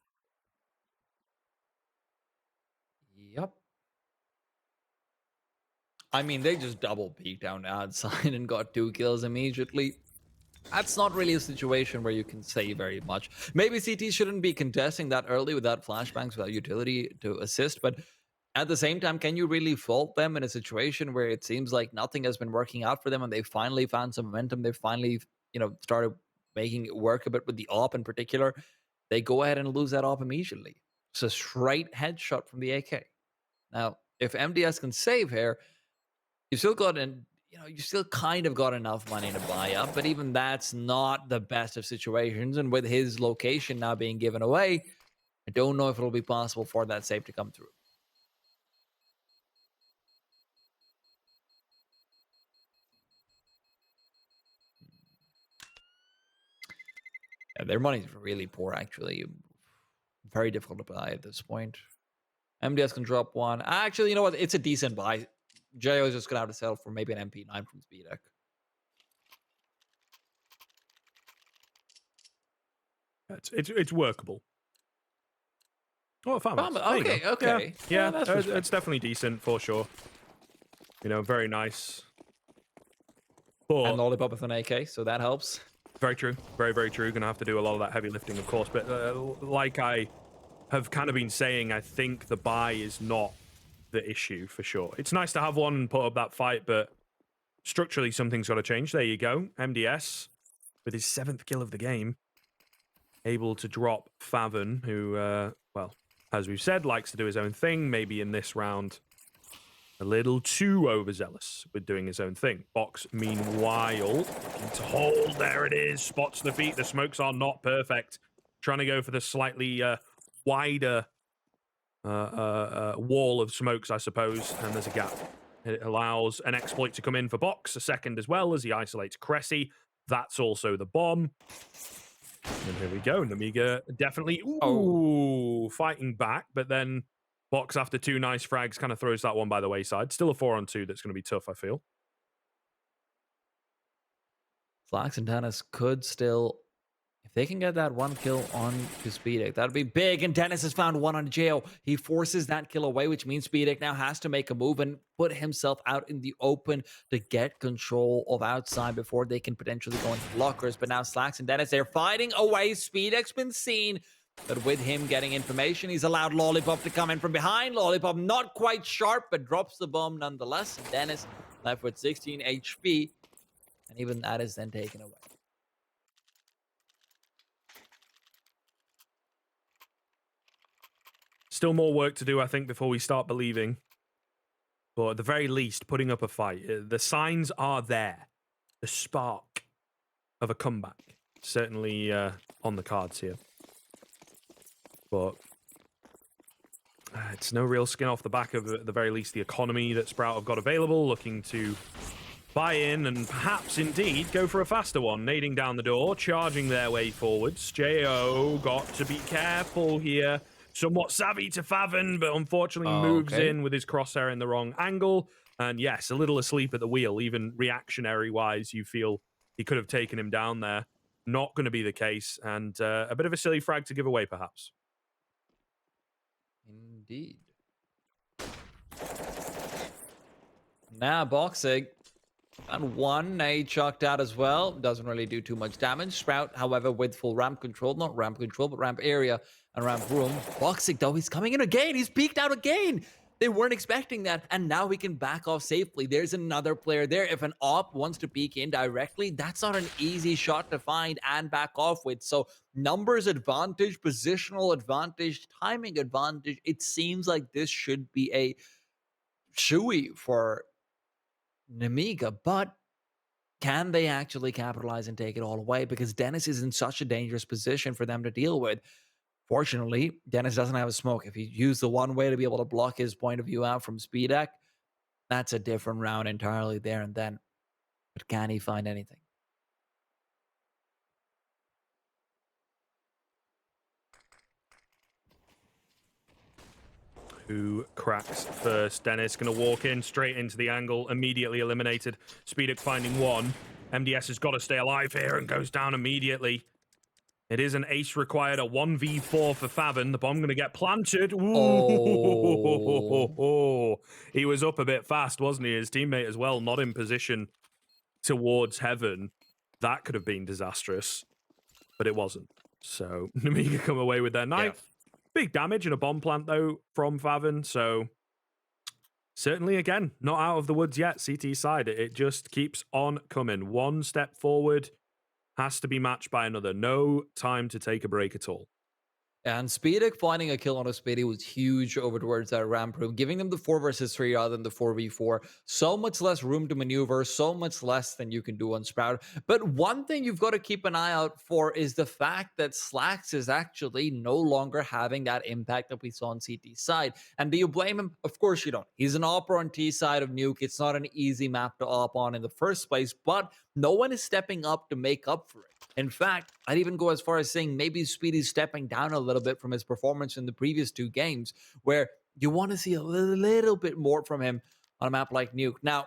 I mean, they just double peeked down outside and got 2 kills immediately. That's not really a situation where you can say very much. Maybe CT shouldn't be contesting that early without flashbangs, without utility to assist, but at the same time, can you really fault them in a situation where it seems like nothing has been working out for them and they finally found some momentum? They finally, started making it work a bit with the AWP in particular. They go ahead and lose that AWP immediately. It's a straight headshot from the AK. Now, if MDS can save here, you still got you still kind of got enough money to buy up, but even that's not the best of situations. And with his location now being given away, I don't know if it'll be possible for that save to come through. Yeah, their money's really poor, actually. Very difficult to buy at this point. MDS can drop one. Actually, you know what? It's a decent buy. Jo is just going to have to settle for maybe an MP9 from Speedek. It's workable. Oh, Farmers. Okay. Yeah, that's it's definitely decent for sure. Very nice. But and Lollipop with an AK, so that helps. very true. Very, very true. Gonna have to do a lot of that heavy lifting, of course. But like I have kind of been saying, I think the buy is not the issue for sure. It's nice to have one and put up that fight, but structurally something's got to change. There you go. MDS with his 7th kill of the game, able to drop Favon, who, well, as we've said, likes to do his own thing. Maybe in this round, a little too overzealous with doing his own thing. Box, meanwhile, to hold. There it is. Spots the feet. The smokes are not perfect. Trying to go for the slightly wider wall of smokes, I suppose. And there's a gap. It allows an exploit to come in for Box, a second as well, as he isolates Cressy. That's also the bomb. And here we go. Nemiga definitely fighting back, but then Box, after 2 nice frags, kind of throws that one by the wayside. Still a 4-on-2 that's going to be tough, I feel. Flax and Dennis could still, if they can get that 1 kill on to Speedek, that'd be big. And Dennis has found 1 on Jo. He forces that kill away, which means Speedek now has to make a move and put himself out in the open to get control of outside before they can potentially go into blockers. But now Slacks and Dennis, they're fighting away. Speedek's been seen. But with him getting information, he's allowed Lollipop to come in from behind. Lollipop not quite sharp, but drops the bomb nonetheless. And Dennis left with 16 HP. And even that is then taken away. Still more work to do, I think, before we start believing. But at the very least, putting up a fight. The signs are there. The spark of a comeback. Certainly on the cards here. But it's no real skin off the back of, at the very least, the economy that Sprout have got available. Looking to buy in and perhaps indeed go for a faster one. Nading down the door, charging their way forwards. Jo got to be careful here. Somewhat savvy to Favon, but unfortunately moves in with his crosshair in the wrong angle. And yes, a little asleep at the wheel. Even reactionary-wise, you feel he could have taken him down there. Not going to be the case. And a bit of a silly frag to give away, perhaps. Indeed. Now boxing. And 1 nade chucked out as well. Doesn't really do too much damage. Sprout, however, with full ramp control. Not ramp control, but ramp area and ramp room. Boxing, though, he's coming in again. He's peeked out again. They weren't expecting that. And now he can back off safely. There's another player there. If an op wants to peek in directly, that's not an easy shot to find and back off with. So numbers advantage, positional advantage, timing advantage. It seems like this should be a shooey for Nemiga, but can they actually capitalize and take it all away? Because Dennis is in such a dangerous position for them to deal with. Fortunately, Dennis doesn't have a smoke. If he used the one way to be able to block his point of view out from Speedek, that's a different round entirely there and then. But can he find anything? Who cracks first? Dennis going to walk in straight into the angle, immediately eliminated. Speedek finding 1. MDS has got to stay alive here and goes down immediately. It is an ace required, a 1v4 for Favin. The bomb going to get planted. Ooh. Oh. He was up a bit fast, wasn't he? His teammate as well, not in position towards heaven. That could have been disastrous, but it wasn't. So Nemiga come away with their knife. Big damage and a bomb plant, though, from Favin. So certainly, again, not out of the woods yet, CT side. It just keeps on coming. One step forward has to be matched by another. No time to take a break at all. And Speedic finding a kill on a Speedy was huge over towards that ramp room, giving them the 4 versus 3 rather than the 4v4. So much less room to maneuver, so much less than you can do on Sprout. But one thing you've got to keep an eye out for is the fact that Slacks is actually no longer having that impact that we saw on CT side. And do you blame him? Of course you don't. He's an opper on T side of Nuke. It's not an easy map to op on in the first place, but no one is stepping up to make up for it. In fact, I'd even go as far as saying maybe Speedy's stepping down a little bit from his performance in the previous 2 games, where you want to see a little bit more from him on a map like Nuke. Now,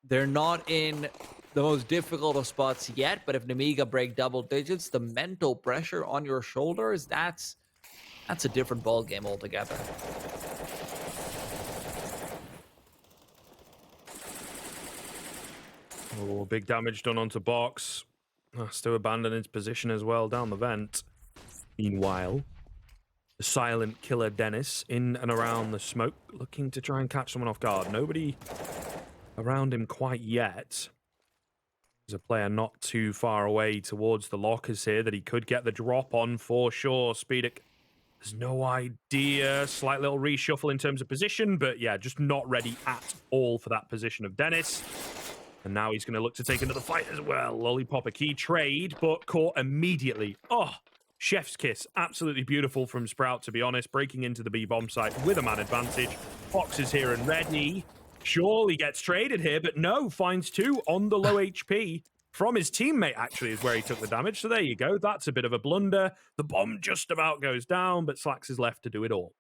they're not in the most difficult of spots yet, but if Nemiga break double digits, the mental pressure on your shoulders, that's a different ball game altogether. Oh, big damage done onto Box. Has to abandon its position as well down the vent. Meanwhile, the silent killer Dennis in and around the smoke, looking to try and catch someone off guard. Nobody around him quite yet. There's a player not too far away towards the lockers here that he could get the drop on for sure. Speedic has no idea. Slight little reshuffle in terms of position, but yeah, just not ready at all for that position of Dennis. And now he's going to look to take another fight as well. Lollipop, a key trade, but caught immediately. Oh, chef's kiss. Absolutely beautiful from Sprout, to be honest. Breaking into the B-bomb site with a man advantage. Fox is here and ready. Surely gets traded here, but no, finds 2 on the low HP. From his teammate, actually, is where he took the damage. So there you go. That's a bit of a blunder. The bomb just about goes down, but Slacks is left to do it all.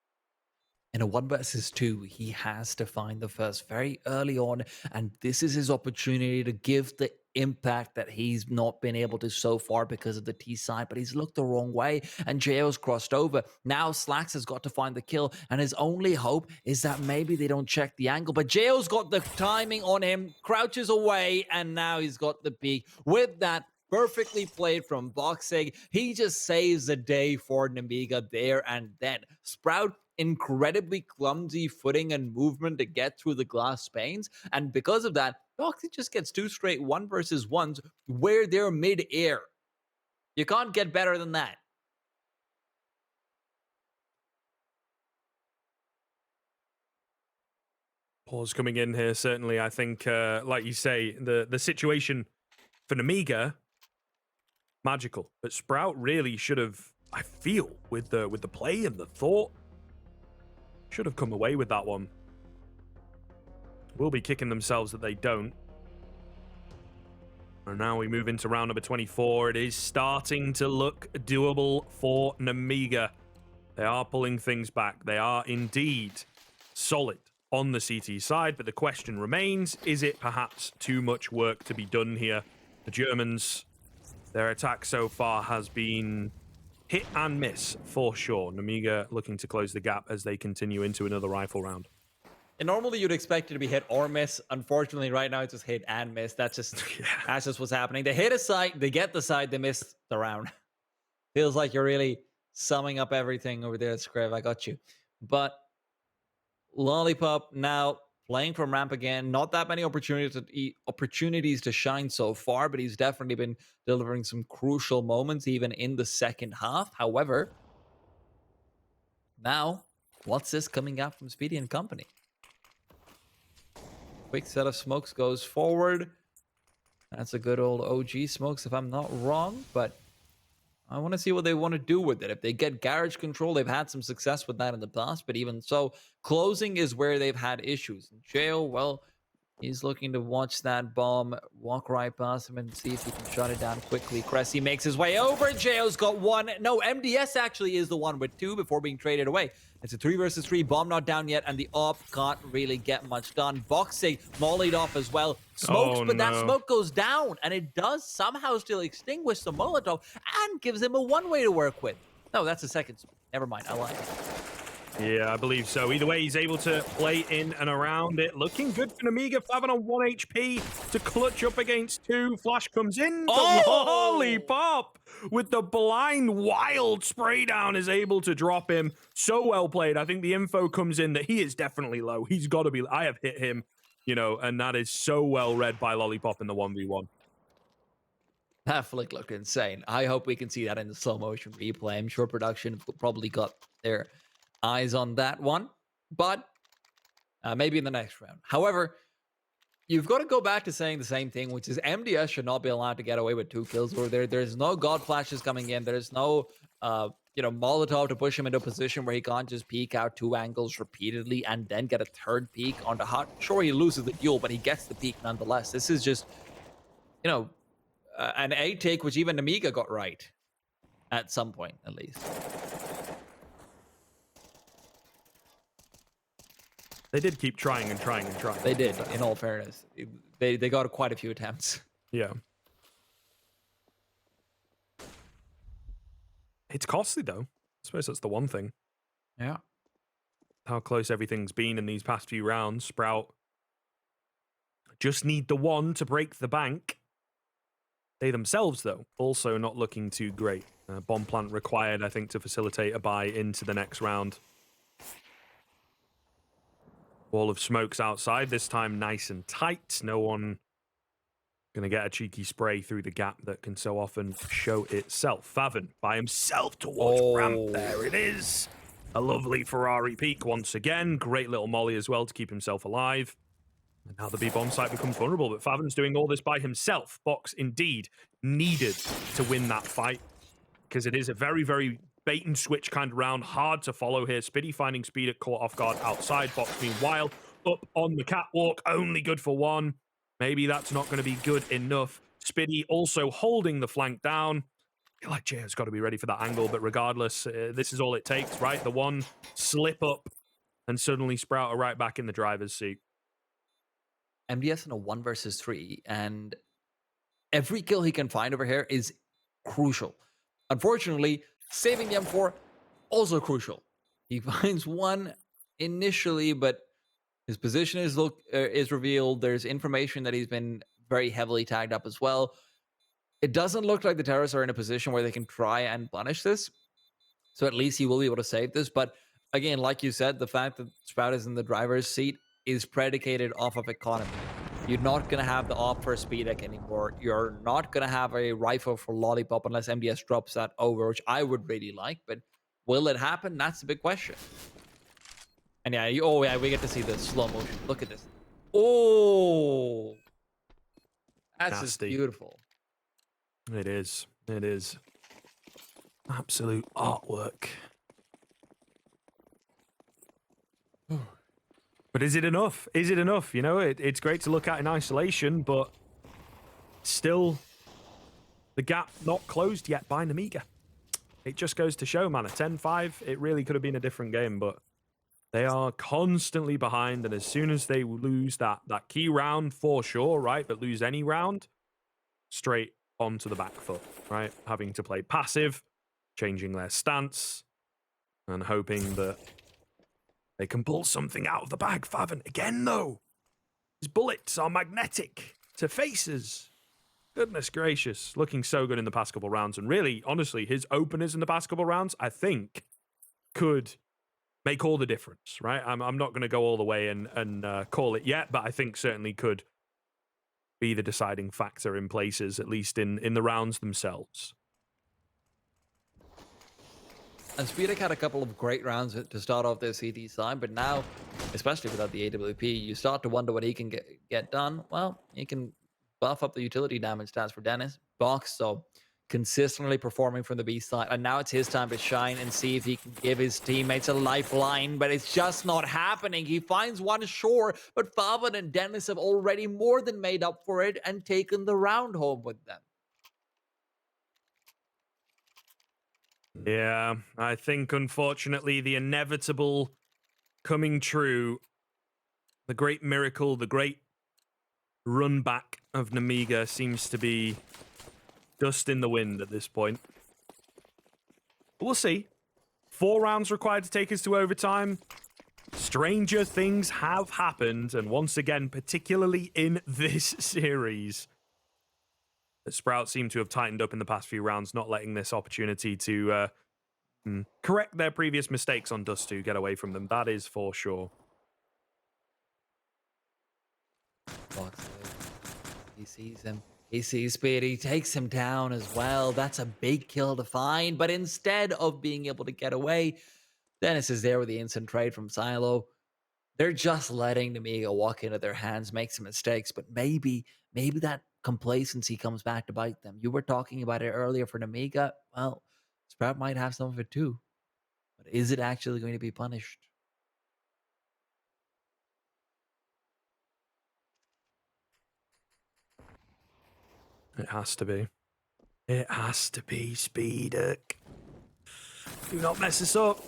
In a 1 versus 2, he has to find the first very early on, and this is his opportunity to give the impact that he's not been able to so far because of the T side, but he's looked the wrong way, and JO's crossed over. Now Slacks has got to find the kill, and his only hope is that maybe they don't check the angle, but JO's got the timing on him, crouches away, and now he's got the peek. With that, perfectly played from Boxing, he just saves the day for Nemiga there and then. Sprout, incredibly clumsy footing and movement to get through the glass panes, and because of that, Boxy just gets 2 straight 1 versus 1s where they're mid-air. You can't get better than that. Pause coming in here, certainly. I think, like you say, the situation for Nemiga, magical. But Sprout really should have, I feel, with the play and the thought, should have come away with that one. Will be kicking themselves that they don't. And now we move into round number 24. It is starting to look doable for Nemiga. They are pulling things back. They are indeed solid on the CT side, but the question remains, is it perhaps too much work to be done here? The Germans, their attack so far has been hit and miss for sure. Nemiga looking to close the gap as they continue into another rifle round. And normally you'd expect it to be hit or miss. Unfortunately, right now it's just hit and miss. That's just what's happening. They hit a side, they get the side, they miss the round. Feels like you're really summing up everything over there at Screv. I got you. But Lollipop now playing from ramp again. Not that many opportunities to shine so far, but he's definitely been delivering some crucial moments even in the second half. However, now, what's this coming out from Speedy and company? Quick set of smokes goes forward. That's a good old OG smokes if I'm not wrong, but I want to see what they want to do with it. If they get garage control, they've had some success with that in the past, but even so, closing is where they've had issues. And Jail, well, He's looking to watch that bomb walk right past him and see if he can shut it down quickly. Cressy makes his way over. Jo's got one. No, MDS actually is the one with two before being traded away. It's a 3 versus 3. Bomb not down yet, and the op can't really get much done. Boxing mollied off as well. Smokes, Oh, but that no. smoke goes down, and it does somehow still extinguish the Molotov and gives him a one-way to work with. No, that's a second smoke. Never mind, I lied. Yeah, I believe so. Either way, he's able to play in and around it. Looking good for Nemiga. Favin on 1 HP to clutch up against 2. Flash comes in. Oh! Lollipop with the blind wild spray down is able to drop him. So well played. I think the info comes in that he is definitely low. He's got to be. I have hit him, you know, and that is so well read by Lollipop in the 1v1. That flick looked insane. I hope we can see that in the slow motion replay. I'm sure production probably got their eyes on that one, but maybe in the next round. However, you've got to go back to saying the same thing, which is MDS should not be allowed to get away with 2 kills. Or there's no god flashes coming in. There's no Molotov to push him into a position where he can't just peek out 2 angles repeatedly and then get a third peek onto hot. Sure, he loses the duel, but he gets the peek nonetheless. This is just, an A take, which even Nemiga got right at some point, at least. They did keep trying and trying and trying. They did, in all fairness. They got quite a few attempts. Yeah. It's costly, though. I suppose that's the one thing. Yeah. How close everything's been in these past few rounds. Sprout just need the one to break the bank. They themselves, though, also not looking too great. Bomb plant required, I think, to facilitate a buy into the next round. Wall of smokes outside, this time nice and tight. No one going to get a cheeky spray through the gap that can so often show itself. Favin by himself towards ramp. There it is. A lovely Ferrari peak once again. Great little molly as well to keep himself alive. And now the B-bomb site becomes vulnerable, but Favin's doing all this by himself. Box indeed needed to win that fight because it is a very, very bait and switch kind of round. Hard to follow here. Spiddy finding speed at caught off guard outside. Box meanwhile up on the catwalk. Only good for 1. Maybe that's not going to be good enough. Spiddy also holding the flank down. I feel like Jaya's got to be ready for that angle, but regardless, this is all it takes, right? The one slip up and suddenly Sprout are right back in the driver's seat. MDS in a 1 versus 3, and every kill he can find over here is crucial. Unfortunately, saving the M4 also crucial. He finds 1 initially, but his position is revealed. There's information that he's been very heavily tagged up as well. It doesn't look like the terrorists are in a position where they can try and punish this. So at least he will be able to save this. But again, like you said, the fact that Sprout is in the driver's seat is predicated off of economy. You're not going to have the op for speed deck anymore. You're not going to have a rifle for Lollipop unless MDS drops that over, which I would really like. But will it happen? That's the big question. And yeah, we get to see the slow motion. Look at this. Oh, that's just Nasty. beautiful. It is. It is. Absolute artwork. But is it enough? Is it enough? You know, it's great to look at in isolation, but still the gap not closed yet by Nemiga. It just goes to show, man, at 10-5, it really could have been a different game, but they are constantly behind, and as soon as they lose that key round, for sure, right, but lose any round, straight onto the back foot, right? Having to play passive, changing their stance, and hoping that they can pull something out of the bag. Favin, again, though. His bullets are magnetic to faces. Goodness gracious. Looking so good in the past couple rounds. And really, honestly, his openers in the past couple rounds, I think, could make all the difference, right? I'm not going to go all the way and call it yet, but I think certainly could be the deciding factor in places, at least in the rounds themselves. And Speedek had a couple of great rounds to start off their CT side, but now, especially without the AWP, you start to wonder what he can get done. Well, he can buff up the utility damage stats for Dennis. Box, so consistently performing from the B side, and now it's his time to shine and see if he can give his teammates a lifeline, but it's just not happening. He finds one sure, but Fabian and Dennis have already more than made up for it and taken the round home with them. Yeah, I think unfortunately the inevitable coming true, the great miracle, the great run back of Nemiga seems to be dust in the wind at this point. But we'll see. 4 rounds required to take us to overtime. Stranger things have happened, and once again, particularly in this series, the Sprouts seem to have tightened up in the past few rounds, not letting this opportunity to correct their previous mistakes on Dust 2 get away from them. That is for sure. He sees him. He sees Speed. He takes him down as well. That's a big kill to find. But instead of being able to get away, Dennis is there with the instant trade from Silo. They're just letting Nemiga walk into their hands, make some mistakes. But maybe that complacency comes back to bite them. You were talking about it earlier for Nemiga. Well, Sprout might have some of it too. But is it actually going to be punished? It has to be. It has to be, Speedek. Do not mess this up.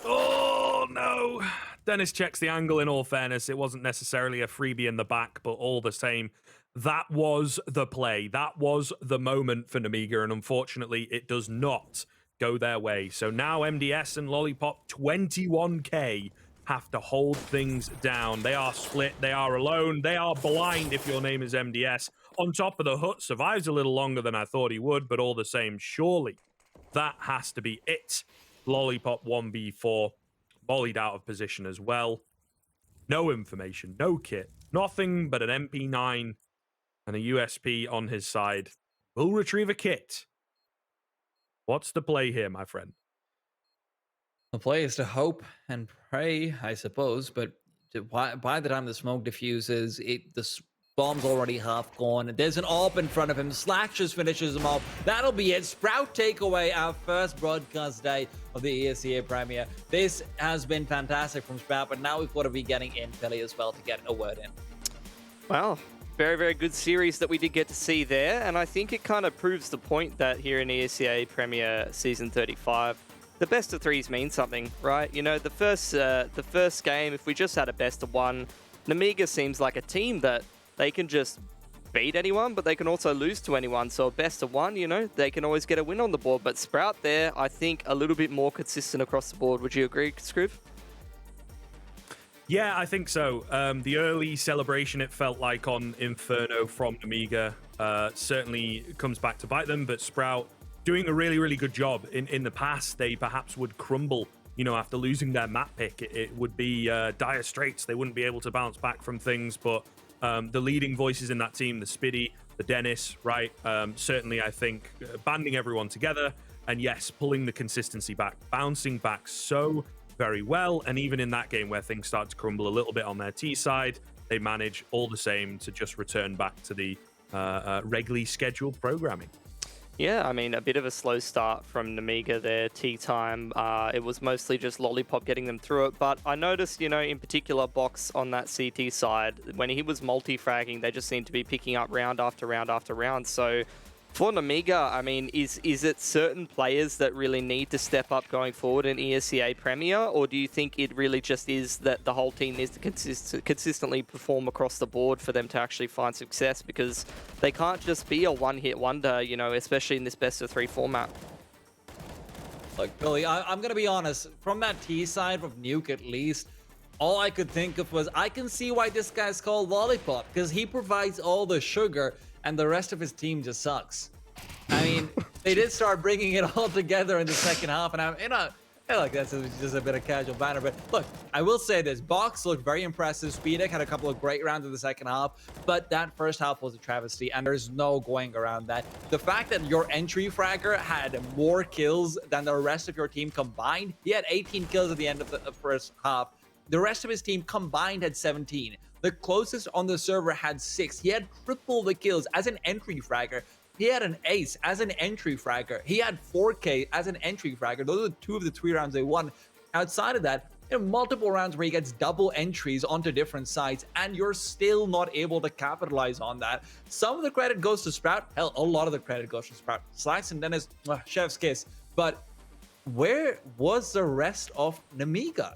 Oh, no. Dennis checks the angle in all fairness. It wasn't necessarily a freebie in the back, but all the same, that was the play. That was the moment for Nemiga, and unfortunately, it does not go their way. So now MDS and Lollipop, 21k, have to hold things down. They are split. They are alone. They are blind if your name is MDS. On top of the Hut survives a little longer than I thought he would, but all the same, surely that has to be it. Lollipop 1v4, volleyed out of position as well. No information, no kit, nothing but an MP9 and a USP on his side. Will retrieve a kit. What's the play here, my friend? The play is to hope and pray, I suppose, but by the time the smoke diffuses, the bomb's already half gone. There's an AWP in front of him. Slack just finishes him off. That'll be it. Sprout takeaway, our first broadcast day of the Esea Premier. This has been fantastic from Sprout, but now we've got to be getting in Philly as well to get a word in. Well, very, very good series that we did get to see there, and I think it kind of proves the point that here in ESEA Premier Season 35, the best of threes mean something, right? You know, the first game, if we just had a best of one, Nemiga seems like a team that they can just beat anyone, but they can also lose to anyone. So a best of one, you know, they can always get a win on the board. But Sprout there, I think, a little bit more consistent across the board. Would you agree, Scroob? Yeah, I think so. The early celebration, it felt like on Inferno from Nemiga, certainly comes back to bite them, but Sprout doing a really, really good job. In the past, they perhaps would crumble, you know, after losing their map pick. It would be dire straits. They wouldn't be able to bounce back from things, but the leading voices in that team, the Spiddy, the Dennis, right? Certainly, I think, banding everyone together, and yes, pulling the consistency back, bouncing back so very well. And even in that game where things start to crumble a little bit on their T side, they manage all the same to just return back to the regularly scheduled programming. Yeah, I mean, a bit of a slow start from Nemiga there, tea time. It was mostly just Lollipop getting them through it. But I noticed, you know, in particular, Box on that CT side, when he was multi-fragging, they just seemed to be picking up round after round after round. So for Nemiga, I mean, is it certain players that really need to step up going forward in ESEA Premier? Or do you think it really just is that the whole team needs to consistently perform across the board for them to actually find success? Because they can't just be a one-hit wonder, you know, especially in this best-of-3 format. Look, Billy, I'm going to be honest. From that T side of Nuke, at least, all I could think of was, I can see why this guy's called Lollipop, because he provides all the sugar, and the rest of his team just sucks. I mean, they did start bringing it all together in the second half, and I'm, you know, like that's just a bit of casual banter. But look, I will say this: Box looked very impressive. Speedek had a couple of great rounds in the second half, but that first half was a travesty, and there's no going around that. The fact that your entry fragger had more kills than the rest of your team combined, he had 18 kills at the end of the first half. The rest of his team combined had 17. The closest on the server had 6. He had triple the kills as an entry fragger. he had an ace as an entry fragger. He had 4K as an entry fragger. Those are 2 of the 3 rounds they won. Outside of that, multiple rounds where he gets double entries onto different sides, and you're still not able to capitalize on that. Some of the credit goes to Sprout. Hell, a lot of the credit goes to Sprout. Slacks and Dennis, chef's kiss. But where was the rest of Nemiga?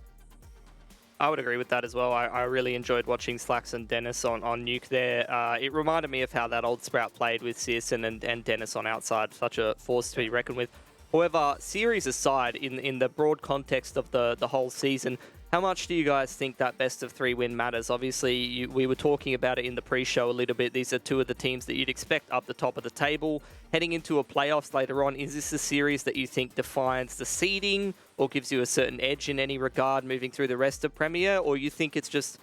I would agree with that as well. I really enjoyed watching Slacks and Dennis on Nuke there. It reminded me of how that old Sprout played with Searson and Dennis on outside. Such a force to be reckoned with. However, series aside, in the broad context of the whole season, how much do you guys think that best of 3 win matters? Obviously, we were talking about it in the pre-show a little bit. These are 2 of the teams that you'd expect up the top of the table. Heading into a playoffs later on, is this a series that you think defines the seeding or gives you a certain edge in any regard moving through the rest of Premier? Or you think it's just,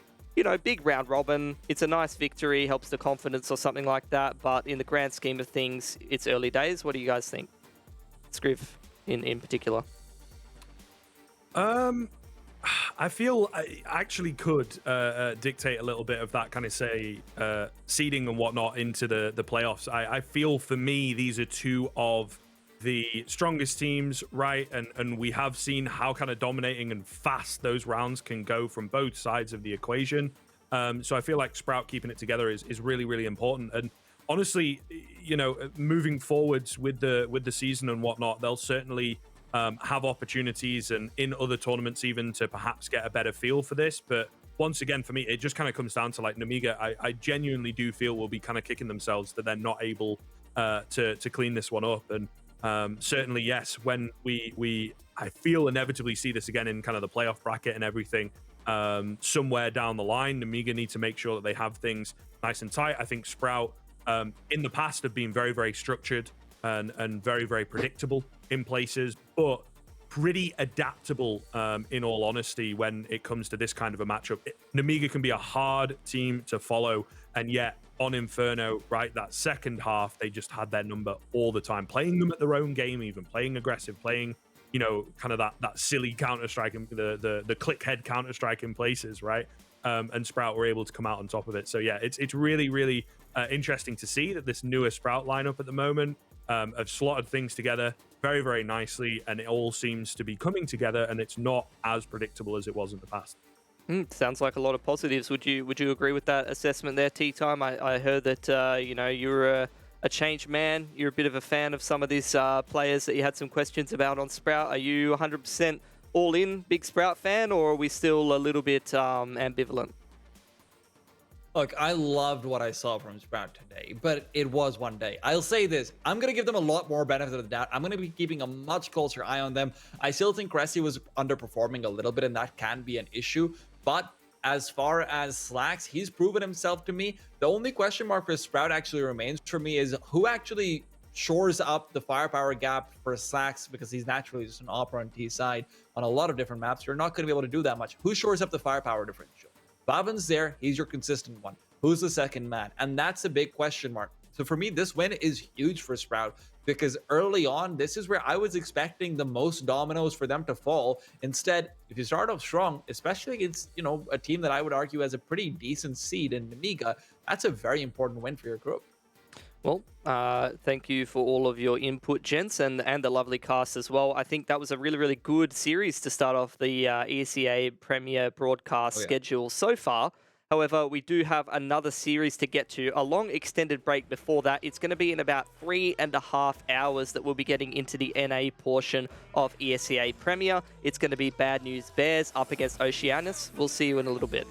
big round robin, it's a nice victory, helps the confidence or something like that, but in the grand scheme of things, it's early days. What do you guys think? Scriv in particular. I feel I actually could dictate a little bit of that kind of seeding and whatnot into the playoffs. I feel for me these are 2 of the strongest teams, right? And we have seen how kind of dominating and fast those rounds can go from both sides of the equation. So I feel like Sprout keeping it together is really, really important. And honestly, moving forwards with the season and whatnot, they'll certainly have opportunities and in other tournaments even to perhaps get a better feel for this. But once again, for me, it just kind of comes down to like Nemiga. I genuinely do feel will be kind of kicking themselves that they're not able to clean this one up. And certainly, yes, when I feel inevitably see this again in kind of the playoff bracket and everything, somewhere down the line, Nemiga need to make sure that they have things nice and tight. I think Sprout in the past have been very, very structured and very, very predictable in places, but pretty adaptable in all honesty when it comes to this kind of a matchup. Nemiga can be a hard team to follow, and yet on Inferno, right, that second half, they just had their number all the time, playing them at their own game, even playing aggressive, playing, kind of that silly Counter-Strike, the click head Counter-Strike in places, right? And Sprout were able to come out on top of it. So yeah, it's really, really interesting to see that this newer Sprout lineup at the moment have slotted things together very, very nicely, and it all seems to be coming together, and it's not as predictable as it was in the past. Sounds like a lot of positives. Would you agree with that assessment there, T-Time? I heard that you're a changed man. You're a bit of a fan of some of these players that you had some questions about on Sprout. Are you 100% all in, big Sprout fan, or are we still a little bit ambivalent? Look, I loved what I saw from Sprout today, but it was one day. I'll say this, I'm going to give them a lot more benefit of the doubt. I'm going to be keeping a much closer eye on them. I still think Cressy was underperforming a little bit, and that can be an issue. But as far as Slacks, he's proven himself to me. The only question mark for Sprout actually remains for me is who actually shores up the firepower gap for Slacks, because he's naturally just an opera on T side on a lot of different maps. You're not going to be able to do that much. Who shores up the firepower differential? Bavin's there, he's your consistent one. Who's the second man? And that's a big question mark. So for me, this win is huge for Sprout, because early on, this is where I was expecting the most dominoes for them to fall. Instead, if you start off strong, especially against, a team that I would argue has a pretty decent seed in Nemiga, that's a very important win for your group. Well, thank you for all of your input, gents, and the lovely cast as well. I think that was a really, really good series to start off the ESEA Premier broadcast schedule so far. However, we do have another series to get to, a long extended break before that. It's going to be in about 3.5 hours that we'll be getting into the NA portion of ESEA Premier. It's going to be Bad News Bears up against Oceanus. We'll see you in a little bit.